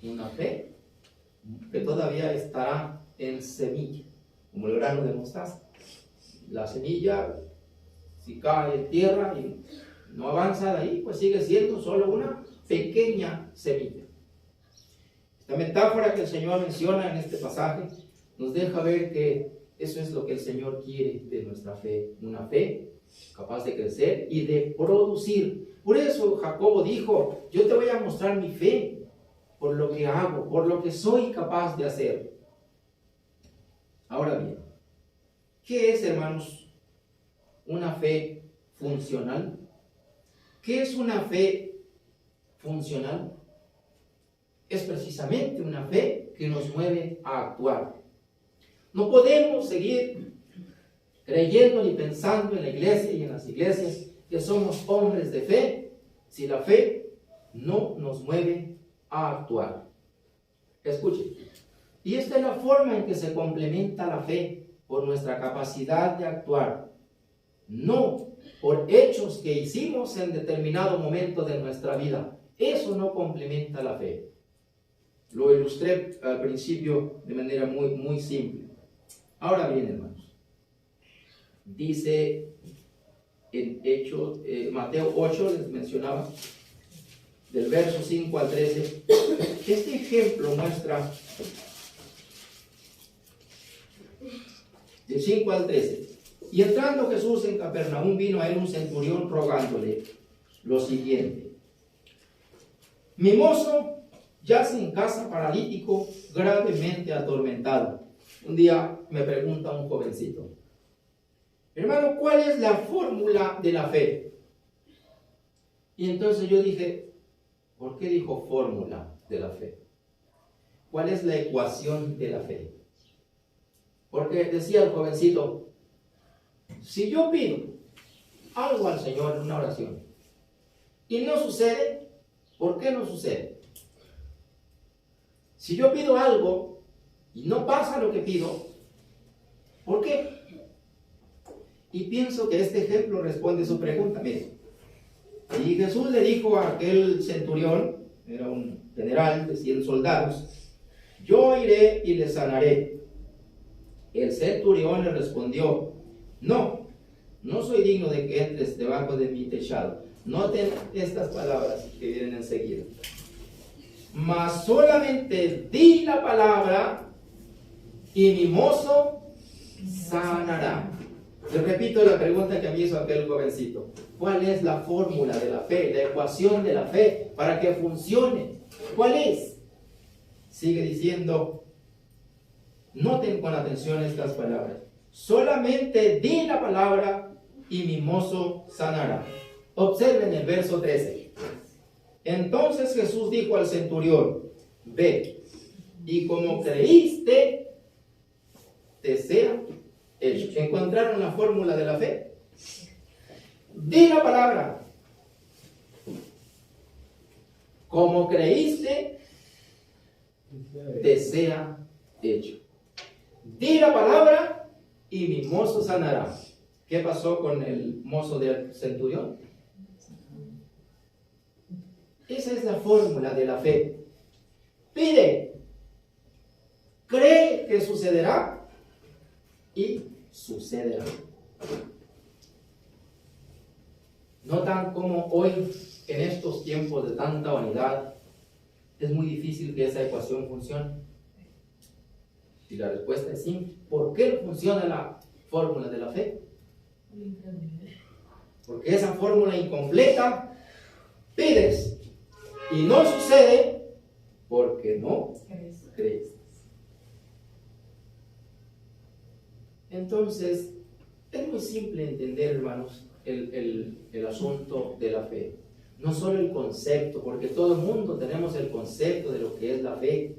Una fe que todavía estará en semilla, como el grano de mostaza. La semilla, si cae en tierra y no avanza de ahí, pues sigue siendo solo una pequeña semilla. Esta metáfora que el Señor menciona en este pasaje nos deja ver que eso es lo que el Señor quiere de nuestra fe, una fe capaz de crecer y de producir. Por eso Jacobo dijo, yo te voy a mostrar mi fe por lo que hago, por lo que soy capaz de hacer. Ahora bien, ¿qué es, hermanos, una fe funcional? ¿Qué es una fe funcional? Es precisamente una fe que nos mueve a actuar. No podemos seguir creyendo ni pensando en la iglesia y en las iglesias que somos hombres de fe si la fe no nos mueve a actuar. Escuchen, y esta es la forma en que se complementa la fe por nuestra capacidad de actuar, no por hechos que hicimos en determinado momento de nuestra vida. Eso no complementa la fe. Lo ilustré al principio de manera muy simple. Ahora bien, hermanos, dice en Mateo 8, les mencionaba, del verso 5 al 13, este ejemplo muestra, del 5 al 13, y entrando Jesús en Capernaum, vino a él un centurión rogándole lo siguiente: mi mozo yace en casa paralítico, gravemente atormentado. Un día me pregunta un jovencito: hermano, ¿cuál es la fórmula de la fe? Y entonces yo dije, ¿por qué dijo fórmula de la fe? ¿Cuál es la ecuación de la fe? Porque decía el jovencito, si yo pido algo al Señor en una oración y no sucede, ¿por qué no sucede? Si yo pido algo y no pasa lo que pido, ¿por qué? Y pienso que este ejemplo responde a su pregunta. Miren, y Jesús le dijo a aquel centurión, era un general de 100 soldados, yo iré y le sanaré. El centurión le respondió, no soy digno de que entres debajo de mi techado. Noten estas palabras que vienen enseguida. Mas solamente di la palabra y mi mozo sanará. Les repito la pregunta que me hizo aquel jovencito. ¿Cuál es la fórmula de la fe, la ecuación de la fe para que funcione? ¿Cuál es? Sigue diciendo, noten con atención estas palabras. Solamente di la palabra y mi mozo sanará. Observen el verso 13. Entonces Jesús dijo al centurión, ve, y como creíste, te sea hecho. ¿Encontraron la fórmula de la fe? Di la palabra. Como creíste, te sea hecho. Di la palabra y mi mozo sanará. ¿Qué pasó con el mozo del centurión? Esa es la fórmula de la fe. Pide, cree que sucederá y sucederá. ¿Notan cómo hoy, en estos tiempos de tanta vanidad, es muy difícil que esa ecuación funcione? Y la respuesta es simple. ¿Por qué no funciona la fórmula de la fe? Porque esa fórmula incompleta, pides y no sucede porque no crees. Entonces, es muy simple entender, hermanos, el asunto de la fe. No solo el concepto, porque todo el mundo tenemos el concepto de lo que es la fe,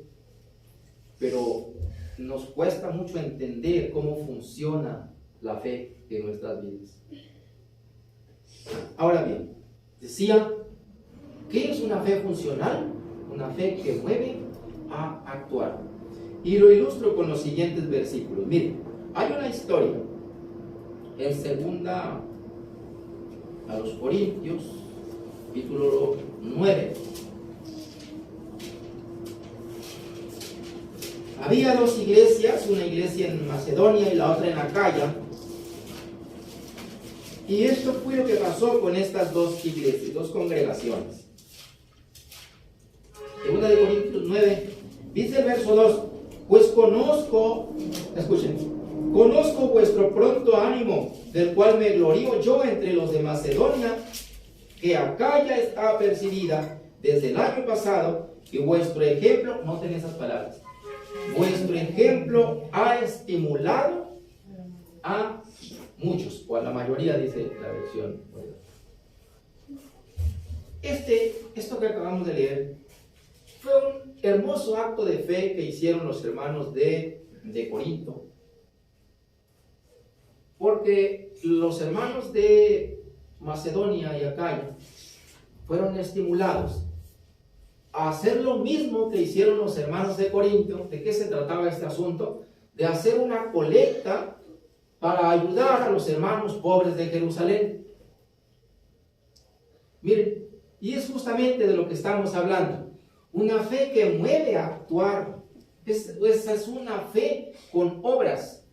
pero nos cuesta mucho entender cómo funciona la fe en nuestras vidas. Ahora bien, decía, ¿qué es una fe funcional? Una fe que mueve a actuar. Y lo ilustro con los siguientes versículos. Miren, hay una historia en segunda a los Corintios, capítulo 9. Había dos iglesias, una iglesia en Macedonia y la otra en Acaya. Y esto fue lo que pasó con estas dos iglesias, dos congregaciones. Segunda de Corintios 9, dice el verso 2, pues conozco vuestro pronto ánimo, del cual me glorío yo entre los de Macedonia, que Acaya está apercibida desde el año pasado, y vuestro ejemplo, noten esas palabras, vuestro ejemplo ha estimulado a muchos, o a la mayoría, dice la versión. Esto que acabamos de leer fue un hermoso acto de fe que hicieron los hermanos de Corinto, porque los hermanos de Macedonia y Acaya fueron estimulados a hacer lo mismo que hicieron los hermanos de Corinto. ¿De qué se trataba este asunto? De hacer una colecta para ayudar a los hermanos pobres de Jerusalén. Miren, y es justamente de lo que estamos hablando. Una fe que mueve a actuar. Esa es una fe con obras.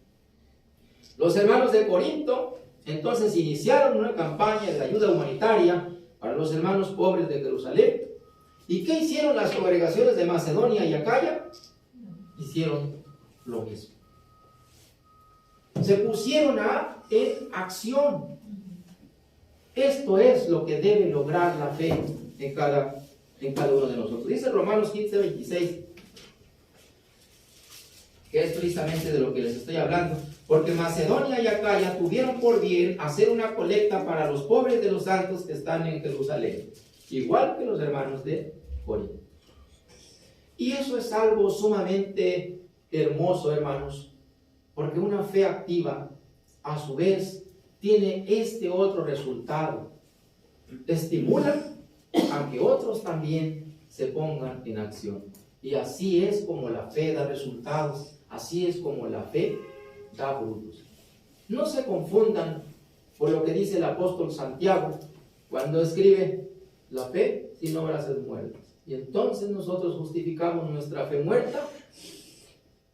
Los hermanos de Corinto entonces iniciaron una campaña de ayuda humanitaria para los hermanos pobres de Jerusalén. ¿Y qué hicieron las congregaciones de Macedonia y Acaya? Hicieron lo mismo. Se pusieron en acción. Esto es lo que debe lograr la fe en cada uno de nosotros. Dice Romanos 15:26, que es precisamente de lo que les estoy hablando. Porque Macedonia y Acaya tuvieron por bien hacer una colecta para los pobres de los santos que están en Jerusalén, igual que los hermanos de Corinto. Y eso es algo sumamente hermoso, hermanos, porque una fe activa, a su vez, tiene este otro resultado. Estimula a que otros también se pongan en acción. Y así es como la fe da resultados, así es como la fe da frutos. No se confundan por lo que dice el apóstol Santiago cuando escribe: la fe sin obras es muerta. Y entonces nosotros justificamos nuestra fe muerta,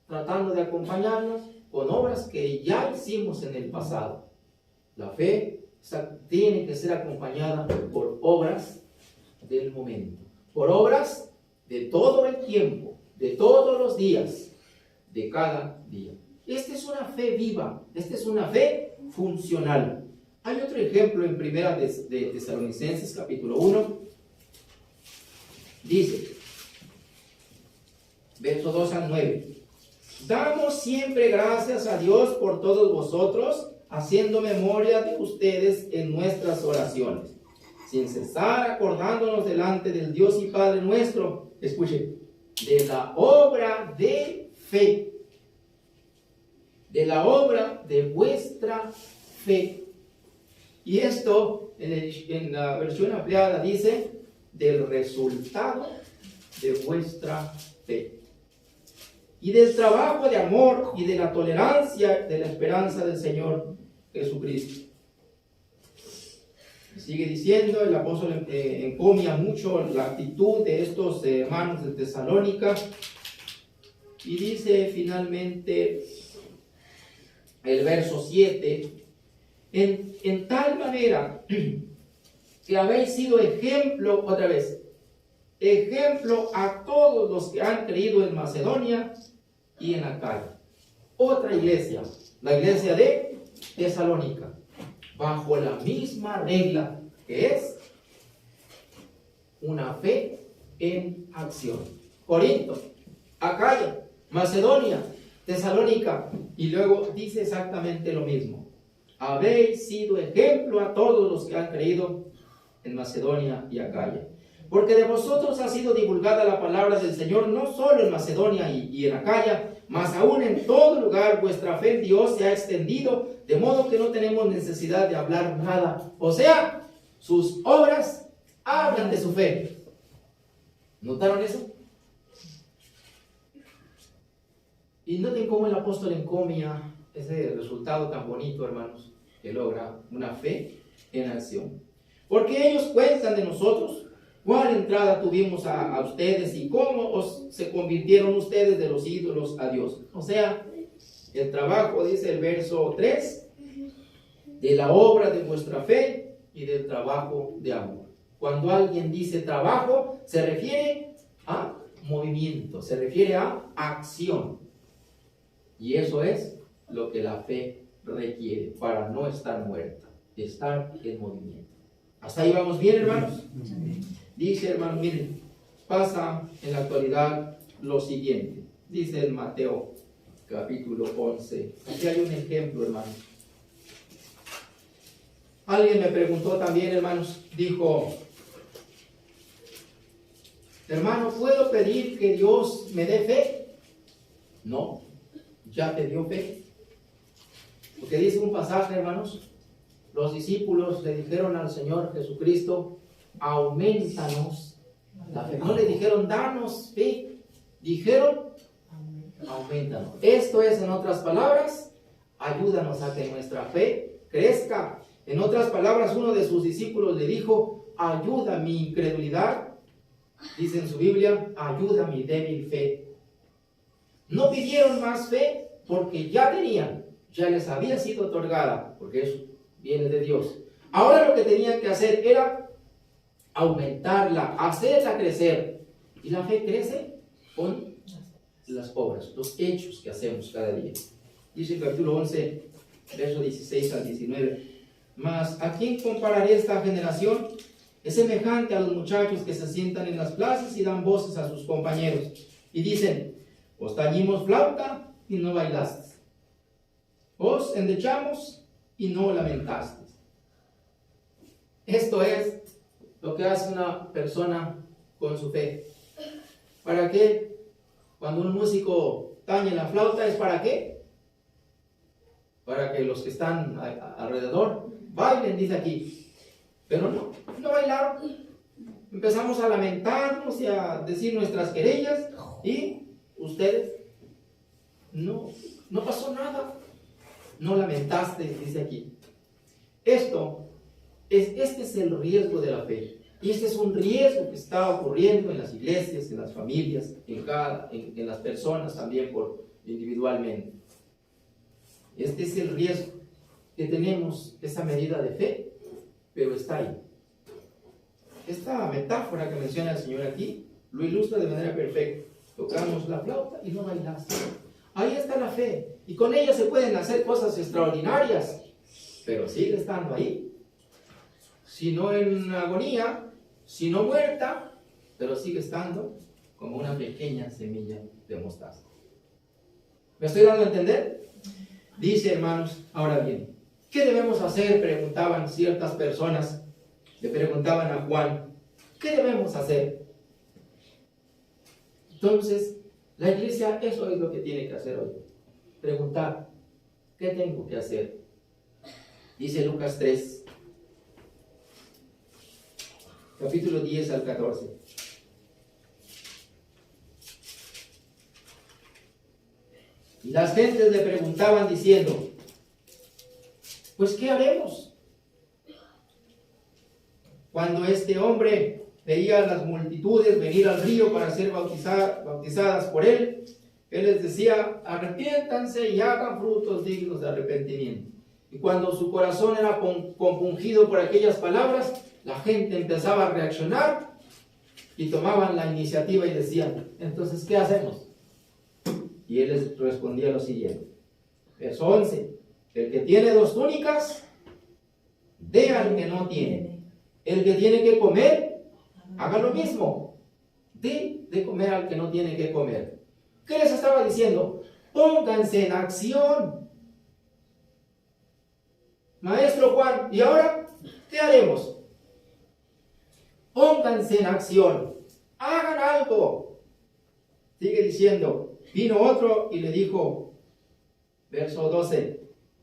tratando de acompañarnos con obras que ya hicimos en el pasado. La fe tiene que ser acompañada por obras del momento, por obras de todo el tiempo, de todos los días, de cada día. Esta es una fe viva, esta es una fe funcional. Hay otro ejemplo en Primera de Tesalonicenses capítulo 1. Dice, verso 2 al 9. Damos siempre gracias a Dios por todos vosotros, haciendo memoria de ustedes en nuestras oraciones, sin cesar acordándonos delante del Dios y Padre nuestro, escuche, de la obra de fe, de la obra de vuestra fe. Y esto en la versión ampliada dice, del resultado de vuestra fe, y del trabajo de amor y de la tolerancia de la esperanza del Señor Jesucristo. Sigue diciendo, el apóstol encomia mucho la actitud de estos hermanos de Tesalónica, y dice finalmente el verso 7, en tal manera que habéis sido ejemplo, otra vez, ejemplo a todos los que han creído en Macedonia y en Acaya. Otra iglesia, la iglesia de Tesalónica, bajo la misma regla, que es una fe en acción. Corinto, Acaya, Macedonia, Tesalónica, y luego dice exactamente lo mismo. Habéis sido ejemplo a todos los que han creído en Macedonia y Acaya. Porque de vosotros ha sido divulgada la palabra del Señor, no solo en Macedonia y en Acaya, mas aún en todo lugar vuestra fe en Dios se ha extendido, de modo que no tenemos necesidad de hablar nada. O sea, sus obras hablan de su fe. ¿Notaron eso? Y noten cómo el apóstol encomia ese resultado tan bonito, hermanos, que logra una fe en acción. Porque ellos cuentan de nosotros cuál entrada tuvimos a ustedes y cómo se convirtieron ustedes de los ídolos a Dios. O sea, el trabajo, dice el verso 3, de la obra de vuestra fe y del trabajo de amor. Cuando alguien dice trabajo, se refiere a movimiento, se refiere a acción. Y eso es lo que la fe requiere para no estar muerta, estar en movimiento. ¿Hasta ahí vamos bien, hermanos? Dice, hermanos, miren, pasa en la actualidad lo siguiente. Dice en Mateo, capítulo 11. Aquí hay un ejemplo, hermanos. Alguien me preguntó también, hermanos, dijo, hermano, ¿puedo pedir que Dios me dé fe? No, ya te dio fe. Porque dice un pasaje, hermanos, los discípulos le dijeron al Señor Jesucristo, aumentanos la fe. No le dijeron, danos fe, dijeron, aumentanos. Esto es, en otras palabras, ayúdanos a que nuestra fe crezca. En otras palabras, uno de sus discípulos le dijo, ayuda mi incredulidad. Dice en su Biblia, ayuda mi débil fe. No pidieron más fe porque ya tenían, ya les había sido otorgada, porque eso viene de Dios. Ahora lo que tenían que hacer era aumentarla, hacerla crecer. Y la fe crece con las obras, los hechos que hacemos cada día. Dice el capítulo 11, verso 16 al 19. Mas, ¿a quién compararé esta generación? Es semejante a los muchachos que se sientan en las plazas y dan voces a sus compañeros. Y dicen, os tañimos flauta y no bailaste. Os endechamos y no lamentaste. Esto es lo que hace una persona con su fe. ¿Para qué? Cuando un músico tañe la flauta, ¿es para qué? Para que los que están alrededor bailen, dice aquí. Pero no bailaron. Empezamos a lamentarnos y a decir nuestras querellas y ustedes no pasó nada. No lamentaste, dice aquí. Este es el riesgo de la fe. Y este es un riesgo que está ocurriendo en las iglesias, en las familias, en las personas también individualmente. Este es el riesgo que tenemos, esa medida de fe, pero está ahí. Esta metáfora que menciona el Señor aquí lo ilustra de manera perfecta. Tocamos la flauta y no bailas. Ahí está la fe, y con ella se pueden hacer cosas extraordinarias, pero sigue estando ahí. Si no en agonía, si no muerta, pero sigue estando como una pequeña semilla de mostaza. ¿Me estoy dando a entender? Dice, hermanos, ahora bien, ¿qué debemos hacer? Preguntaban ciertas personas, le preguntaban a Juan, ¿qué debemos hacer? Entonces, la iglesia, eso es lo que tiene que hacer hoy. Preguntar, ¿qué tengo que hacer? Dice Lucas 3, capítulo 10 al 14. Y las gentes le preguntaban diciendo, pues ¿qué haremos? Cuando este hombre veía a las multitudes venir al río para ser bautizadas por él, él les decía, arrepiéntanse y hagan frutos dignos de arrepentimiento. Y cuando su corazón era compungido por aquellas palabras, la gente empezaba a reaccionar y tomaban la iniciativa y decían, entonces, ¿qué hacemos? Y él les respondía lo siguiente, verso 11, el que tiene 2 túnicas, dé al que no tiene. El que tiene que comer, haga lo mismo, dé de comer al que no tiene que comer. ¿Qué les estaba diciendo? Pónganse en acción. Maestro Juan, ¿y ahora qué haremos? Pónganse en acción, hagan algo. Sigue diciendo, vino otro y le dijo, verso 12,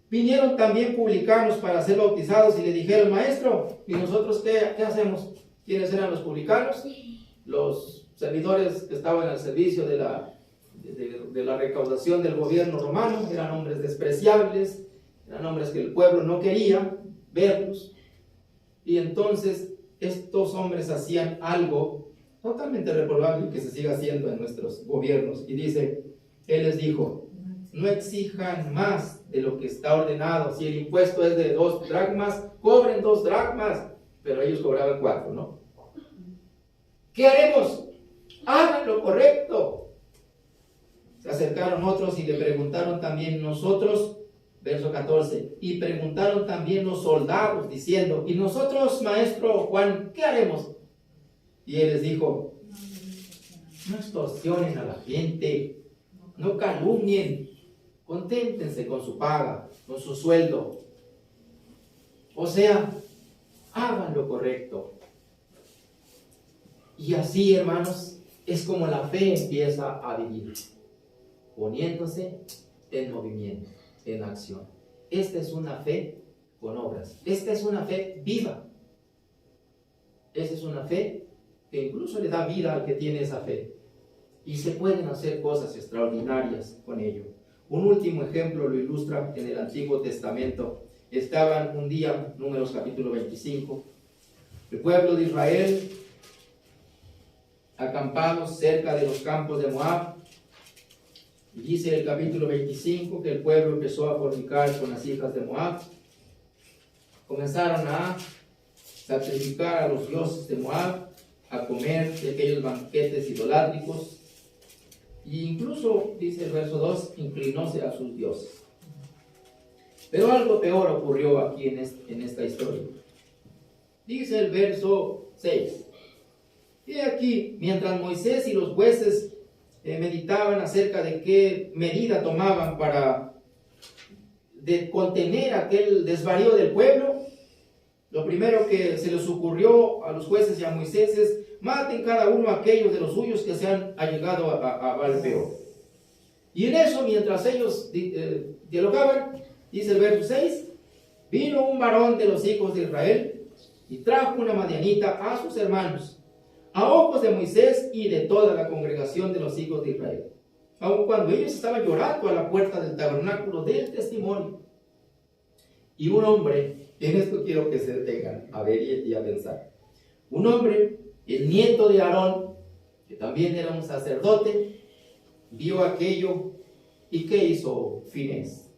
vinieron también publicanos para ser bautizados y le dijeron, maestro, ¿y nosotros qué hacemos? ¿Quiénes eran los publicanos? Los servidores que estaban al servicio de la recaudación del gobierno romano. Eran hombres despreciables, eran hombres que el pueblo no quería verlos. Y entonces estos hombres hacían algo totalmente reprobable que se sigue haciendo en nuestros gobiernos. Y dice, él les dijo, no exijan más de lo que está ordenado. Si el impuesto es de 2 dracmas, cobren 2 dracmas. Pero ellos cobraban 4, ¿no? ¿Qué haremos? Hagan lo correcto. Se acercaron otros y le preguntaron también nosotros, verso 14, y preguntaron también los soldados diciendo, ¿y nosotros, maestro Juan, qué haremos? Y él les dijo, no extorsionen a la gente, no calumnien, conténtense con su paga, con su sueldo. O sea, hagan lo correcto. Y así, hermanos, es como la fe empieza a vivir, poniéndose en movimiento, en acción. Esta es una fe con obras. Esta es una fe viva. Esta es una fe que incluso le da vida al que tiene esa fe. Y se pueden hacer cosas extraordinarias con ello. Un último ejemplo lo ilustra en el Antiguo Testamento. Estaban un día, Números capítulo 25, el pueblo de Israel acampados cerca de los campos de Moab. Y dice el capítulo 25 que el pueblo empezó a fornicar con las hijas de Moab. Comenzaron a sacrificar a los dioses de Moab, a comer de aquellos banquetes idolátricos. E incluso, dice el verso 2, inclinóse a sus dioses. Pero algo peor ocurrió aquí en esta historia. Dice el verso 6. Y aquí, mientras Moisés y los jueces meditaban acerca de qué medida tomaban para contener aquel desvarío del pueblo, lo primero que se les ocurrió a los jueces y a Moisés es, maten cada uno a aquellos de los suyos que se han allegado a Baal-peor. Y en eso, mientras ellos dialogaban, dice el verso 6, vino un varón de los hijos de Israel y trajo una madianita a sus hermanos, a ojos de Moisés y de toda la congregación de los hijos de Israel, aun cuando ellos estaban llorando a la puerta del tabernáculo del testimonio. Y un hombre, en esto quiero que se detengan a ver y a pensar, Un hombre, el nieto de Aarón, que también era un sacerdote, vio aquello. ¿Y qué hizo Finés?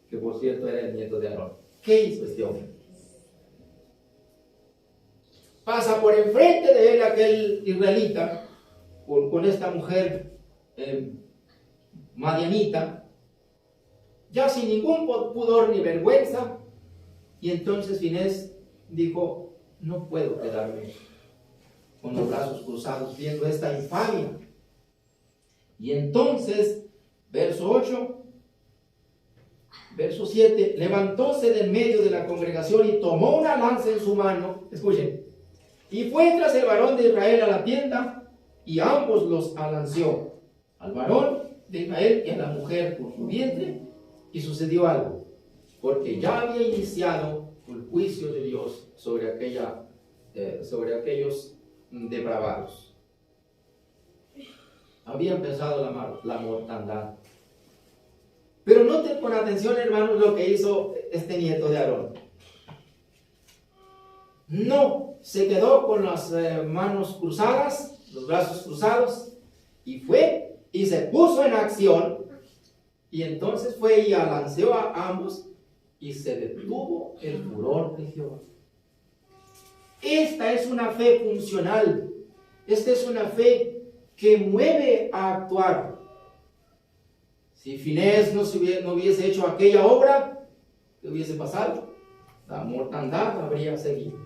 Que por cierto era el nieto de Aarón. ¿Qué hizo este hombre? Pasa por enfrente de él aquel israelita con esta mujer madianita, ya sin ningún pudor ni vergüenza. Y entonces Finés dijo: no puedo quedarme con los brazos cruzados viendo esta infamia. Y entonces, verso 8, verso 7, levantóse del medio de la congregación y tomó una lanza en su mano, escuchen, y fue tras el varón de Israel a la tienda, y ambos los alanceó, al varón de Israel y a la mujer por su vientre. Y sucedió algo, porque ya había iniciado el juicio de Dios sobre aquellos depravados. Había empezado la mortandad. Pero noten con atención, hermanos, lo que hizo este nieto de Aarón. No se quedó con las manos cruzadas, los brazos cruzados, y fue y se puso en acción. Y entonces fue y alanceó a ambos, y se detuvo el furor de Jehová. Esta es una fe funcional. Esta es una fe que mueve a actuar. Si Finés no hubiese hecho aquella obra, ¿qué hubiese pasado? La mortandad habría seguido.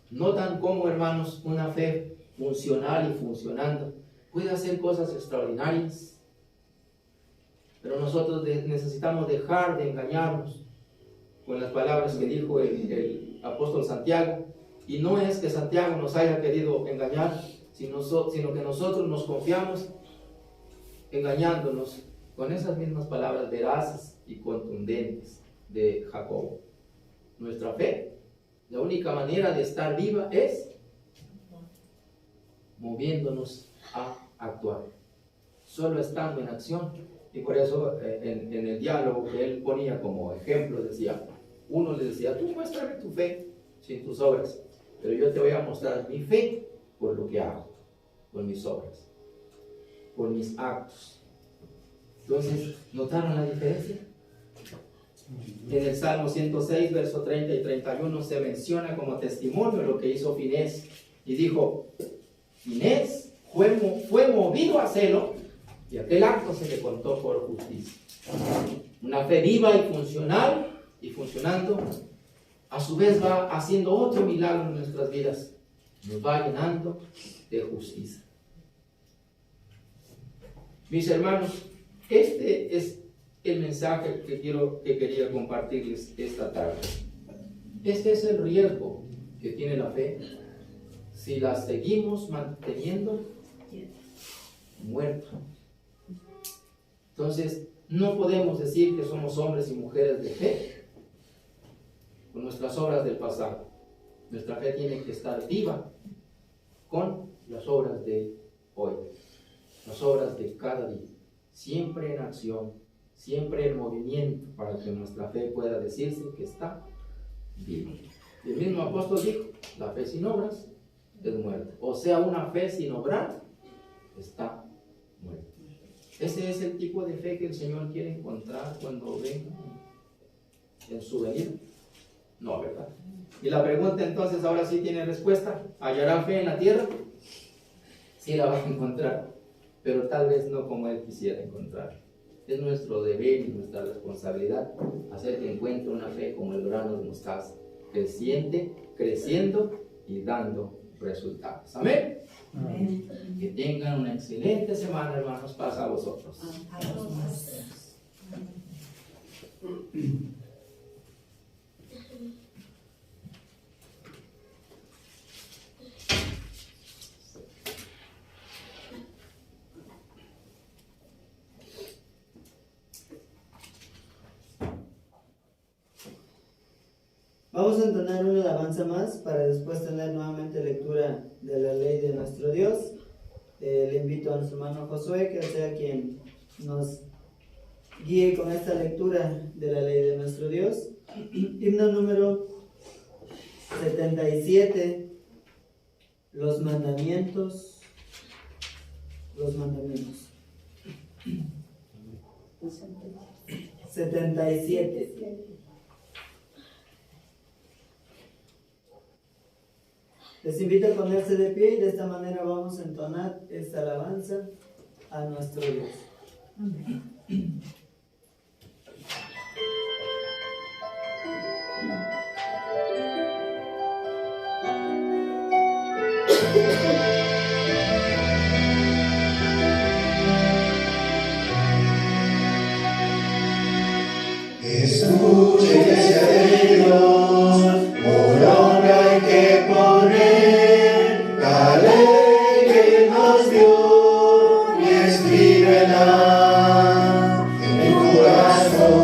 Notan cómo, hermanos, una fe funcional y funcionando puede hacer cosas extraordinarias. Pero nosotros necesitamos dejar de engañarnos con las palabras que dijo el apóstol Santiago. Y no es que Santiago nos haya querido engañar, sino que nosotros nos confiamos engañándonos con esas mismas palabras veraces y contundentes de Jacobo. Nuestra fe, la única manera de estar viva es moviéndonos a actuar, solo estando en acción. Y por eso en el diálogo que él ponía como ejemplo, decía, uno le decía: tú muéstrame tu fe sin tus obras, pero yo te voy a mostrar mi fe por lo que hago, por mis obras, por mis actos. Entonces, ¿notaron la diferencia? En el Salmo 106, verso 30 y 31 se menciona como testimonio lo que hizo Finés. Y dijo: Finés fue movido a celo, y aquel acto se le contó por justicia. Una fe viva y funcional, y funcionando, a su vez va haciendo otro milagro en nuestras vidas. Nos va llenando de justicia. Mis hermanos, este es el mensaje que quería compartirles esta tarde. Este es el riesgo que tiene la fe si la seguimos manteniendo muerta. Entonces, no podemos decir que somos hombres y mujeres de fe con nuestras obras del pasado. Nuestra fe tiene que estar viva con las obras de hoy, las obras de cada día, siempre en acción, siempre en movimiento, para que nuestra fe pueda decirse que está viva. El mismo apóstol dijo: la fe sin obras es muerta. O sea, una fe sin obrar está muerta. Ese es el tipo de fe que el Señor quiere encontrar cuando venga en su venida. No, ¿verdad? Y la pregunta entonces ahora sí tiene respuesta. ¿Hallará fe en la tierra? Sí la va a encontrar, pero tal vez no como Él quisiera encontrar. Es nuestro deber y nuestra responsabilidad hacer que encuentre una fe como el grano de mostaza, creciendo y dando resultados. Amén. Amén. Que tengan una excelente semana, hermanos. Paz a vosotros. Vamos a entonar una alabanza más para después tener nuevamente lectura de la ley de nuestro Dios. Le invito a nuestro hermano Josué que sea quien nos guíe con esta lectura de la ley de nuestro Dios. Himno número 77 los mandamientos. 77. Les invito a ponerse de pie y de esta manera vamos a entonar esta alabanza a nuestro Dios. Escuche, iglesia de Dios, por obra hay que poner la ley que nos dio y escríbela en tu corazón.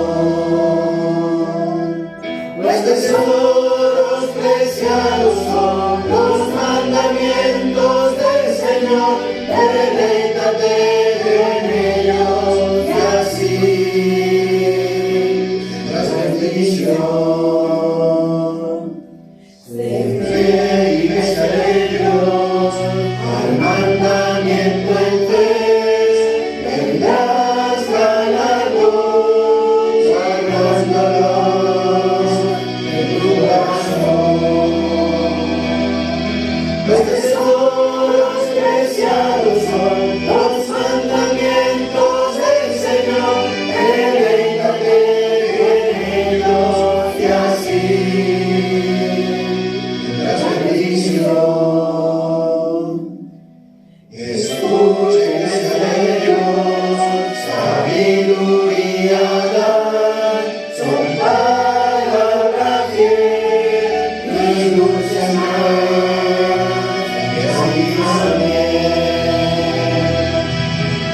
Pues tesoros preciados son los mandamientos del Señor, deleítate en ellos y así siempre, iglesia de Dios, al mandamiento en fe, tendrás galardón, guardándolo en tu corazón. Los tesoros preciados son los mandamientos del Señor, deleítate en ellos y así tendrás bendición. Escuche, iglesia de Dios, sabiduría da, son palabra fiel y dulce más que sabiduría miel.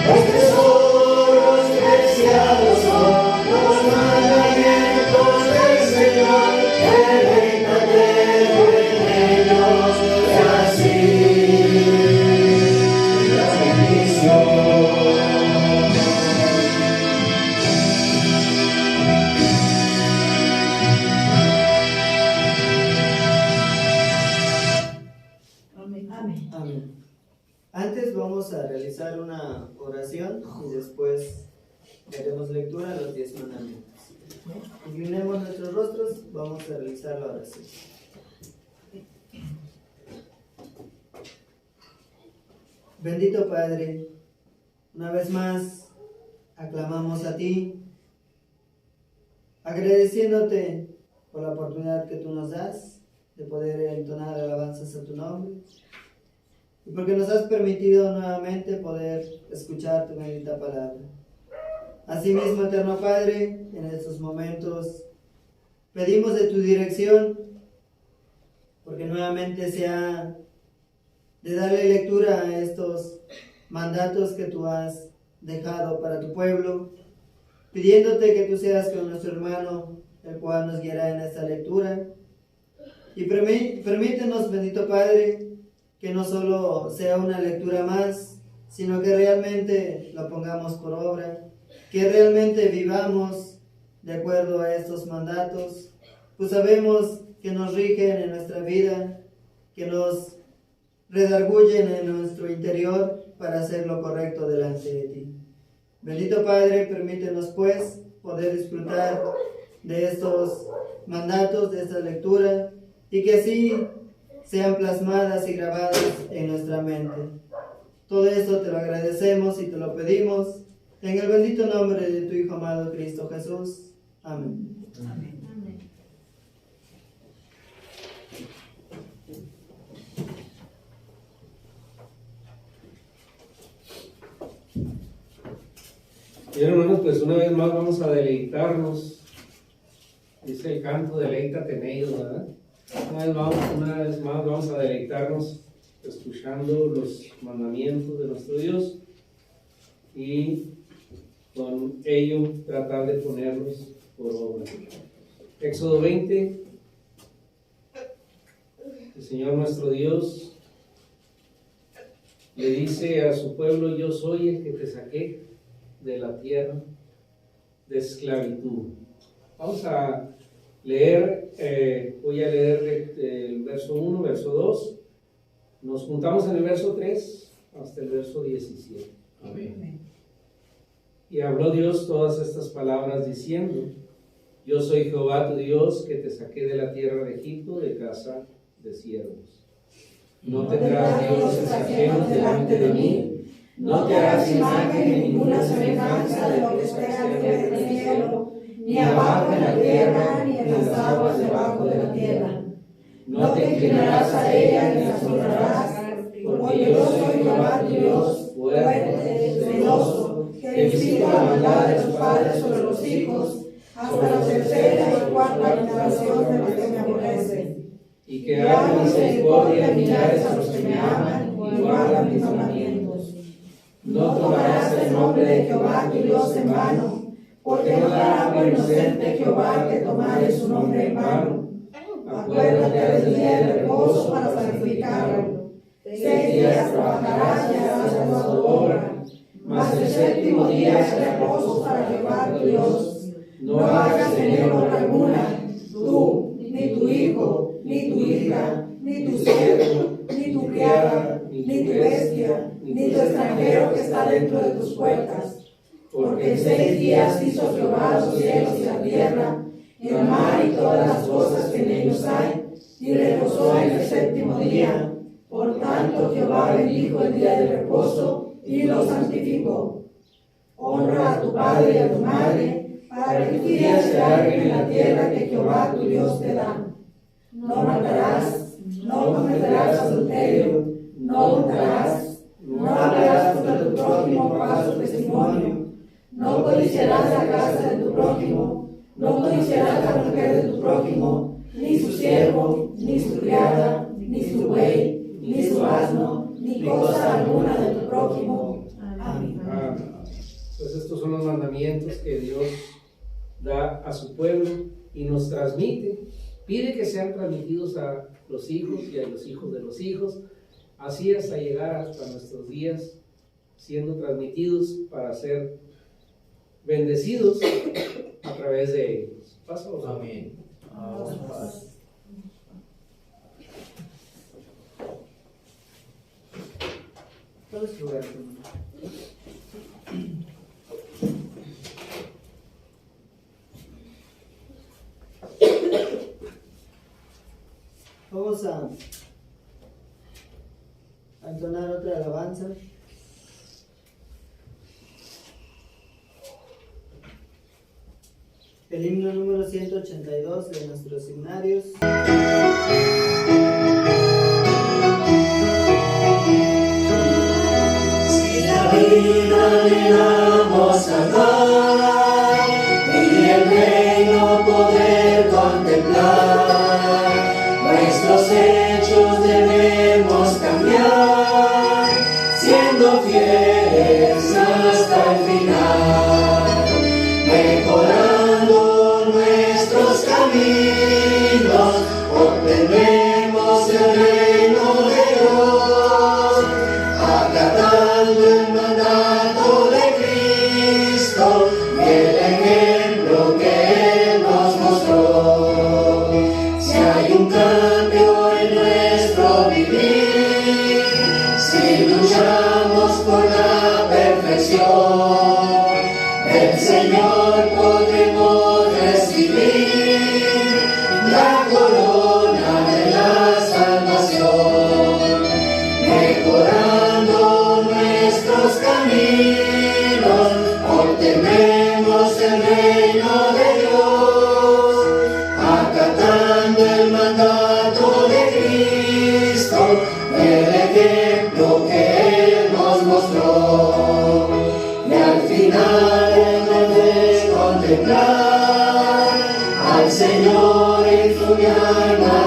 Los tesoros preciados son los mandamientos del Señor, deleítate en ellos y así tendrás bendición. Amén. Antes vamos a realizar una oración y después haremos lectura de los 10 mandamientos. Inclinemos nuestros rostros, vamos a realizar la oración. Bendito Padre, una vez más aclamamos a ti, agradeciéndote por la oportunidad que tú nos das de poder entonar alabanzas a tu nombre y porque nos has permitido nuevamente poder escuchar tu bendita palabra. Asimismo, eterno Padre, en estos momentos pedimos de tu dirección, porque nuevamente sea de darle lectura a estos mandatos que tú has dejado para tu pueblo, pidiéndote que tú seas con nuestro hermano, el cual nos guiará en esta lectura. Y permítenos, bendito Padre, que no solo sea una lectura más, sino que realmente lo pongamos por obra, que realmente vivamos de acuerdo a estos mandatos, pues sabemos que nos rigen en nuestra vida, que nos redarguyen en nuestro interior para hacer lo correcto delante de ti. Bendito Padre, permítenos pues poder disfrutar de estos mandatos, de esta lectura, y que así sean plasmadas y grabadas en nuestra mente. Todo esto te lo agradecemos y te lo pedimos en el bendito nombre de tu Hijo amado Cristo Jesús. Amén. Amén. Bien, hermanos, pues una vez más vamos a deleitarnos. Dice el canto, deleítate en ellos, ¿verdad? Una vez más vamos a deleitarnos escuchando los mandamientos de nuestro Dios y con ello tratar de ponerlos por obra. Éxodo 20. El Señor nuestro Dios le dice a su pueblo: yo soy el que te saqué de la tierra de esclavitud. Vamos a leer, voy a leer el verso 1, verso 2 Nos juntamos en el verso 3 hasta el verso 17. Amén. Y habló Dios todas estas palabras diciendo: Yo soy Jehová tu Dios, que te saqué de la tierra de Egipto, de casa de siervos. No tendrás dioses ajenos delante de mí, no te harás imagen ni ninguna semejanza de lo que está arriba en el cielo, ni abajo en la tierra, ni en las aguas debajo de la tierra. No te inclinarás a ella ni las honrarás, porque yo soy Jehová tu Dios, fuerte, celoso, que visito la maldad de los padres sobre los hijos, hasta la tercera y cuarta generación de los que me aborrecen. Y que haga misericordia y millares a los que me aman y guardan mis mandamientos. No tomarás el nombre de Jehová tu Dios en vano, porque no dará por inocente Jehová que tomare su nombre en vano. Acuérdate del día de reposo para santificarlo. 6 días trabajarás y harás tu obra, mas el séptimo día es reposo para Jehová tu Dios. No hagas en él obra alguna, tú, ni tu hijo, ni tu hija, ni tu siervo, ni tu criada, ni tu bestia, ni tu extranjero que está dentro de tus puertas. Porque en 6 días hizo Jehová los cielos y la tierra, y el mar y todas las cosas que en ellos hay, y reposó en el séptimo día. Por tanto Jehová bendijo el día de reposo y lo santificó. Honra a tu padre y a tu madre, para que tus días se alarguen en la tierra que Jehová tu Dios te da. No matarás, no cometerás adulterio, no hurtarás, no hablarás contra tu prójimo por falso testimonio, no codiciarás la casa de tu prójimo, no codiciarás la mujer de tu prójimo, ni su siervo, ni su criada, ni su buey, ni su asno, ni cosa alguna de tu prójimo. Amén. Pues estos son los mandamientos que Dios da a su pueblo y nos transmite. Pide que sean transmitidos a los hijos y a los hijos de los hijos, así hasta llegar hasta nuestros días, siendo transmitidos para ser bendecidos a través de ellos. Paso. Amén. Todo es lugar. Vamos a entonar otra alabanza. El himno número 182 de nuestros himnarios. Si la vida le damos a dar y el reino poder contemplar, nuestros hechos debemos cambiar, siendo fieles hasta el final, mejorando nuestros caminos, obtendremos el reino de Dios, acatando el mandato de Cristo y el ejemplo que Él nos mostró. Si hay un cambio en nuestro vivir, si luchamos por la perfección, del Señor podremos recibir la corona de la salvación, mejorando nuestros caminos, obtendremos el reino de Dios, acatando el mandato de Cristo, el ejemplo que Él nos mostró. Y al final hemos de contemplar al Señor en su mi alma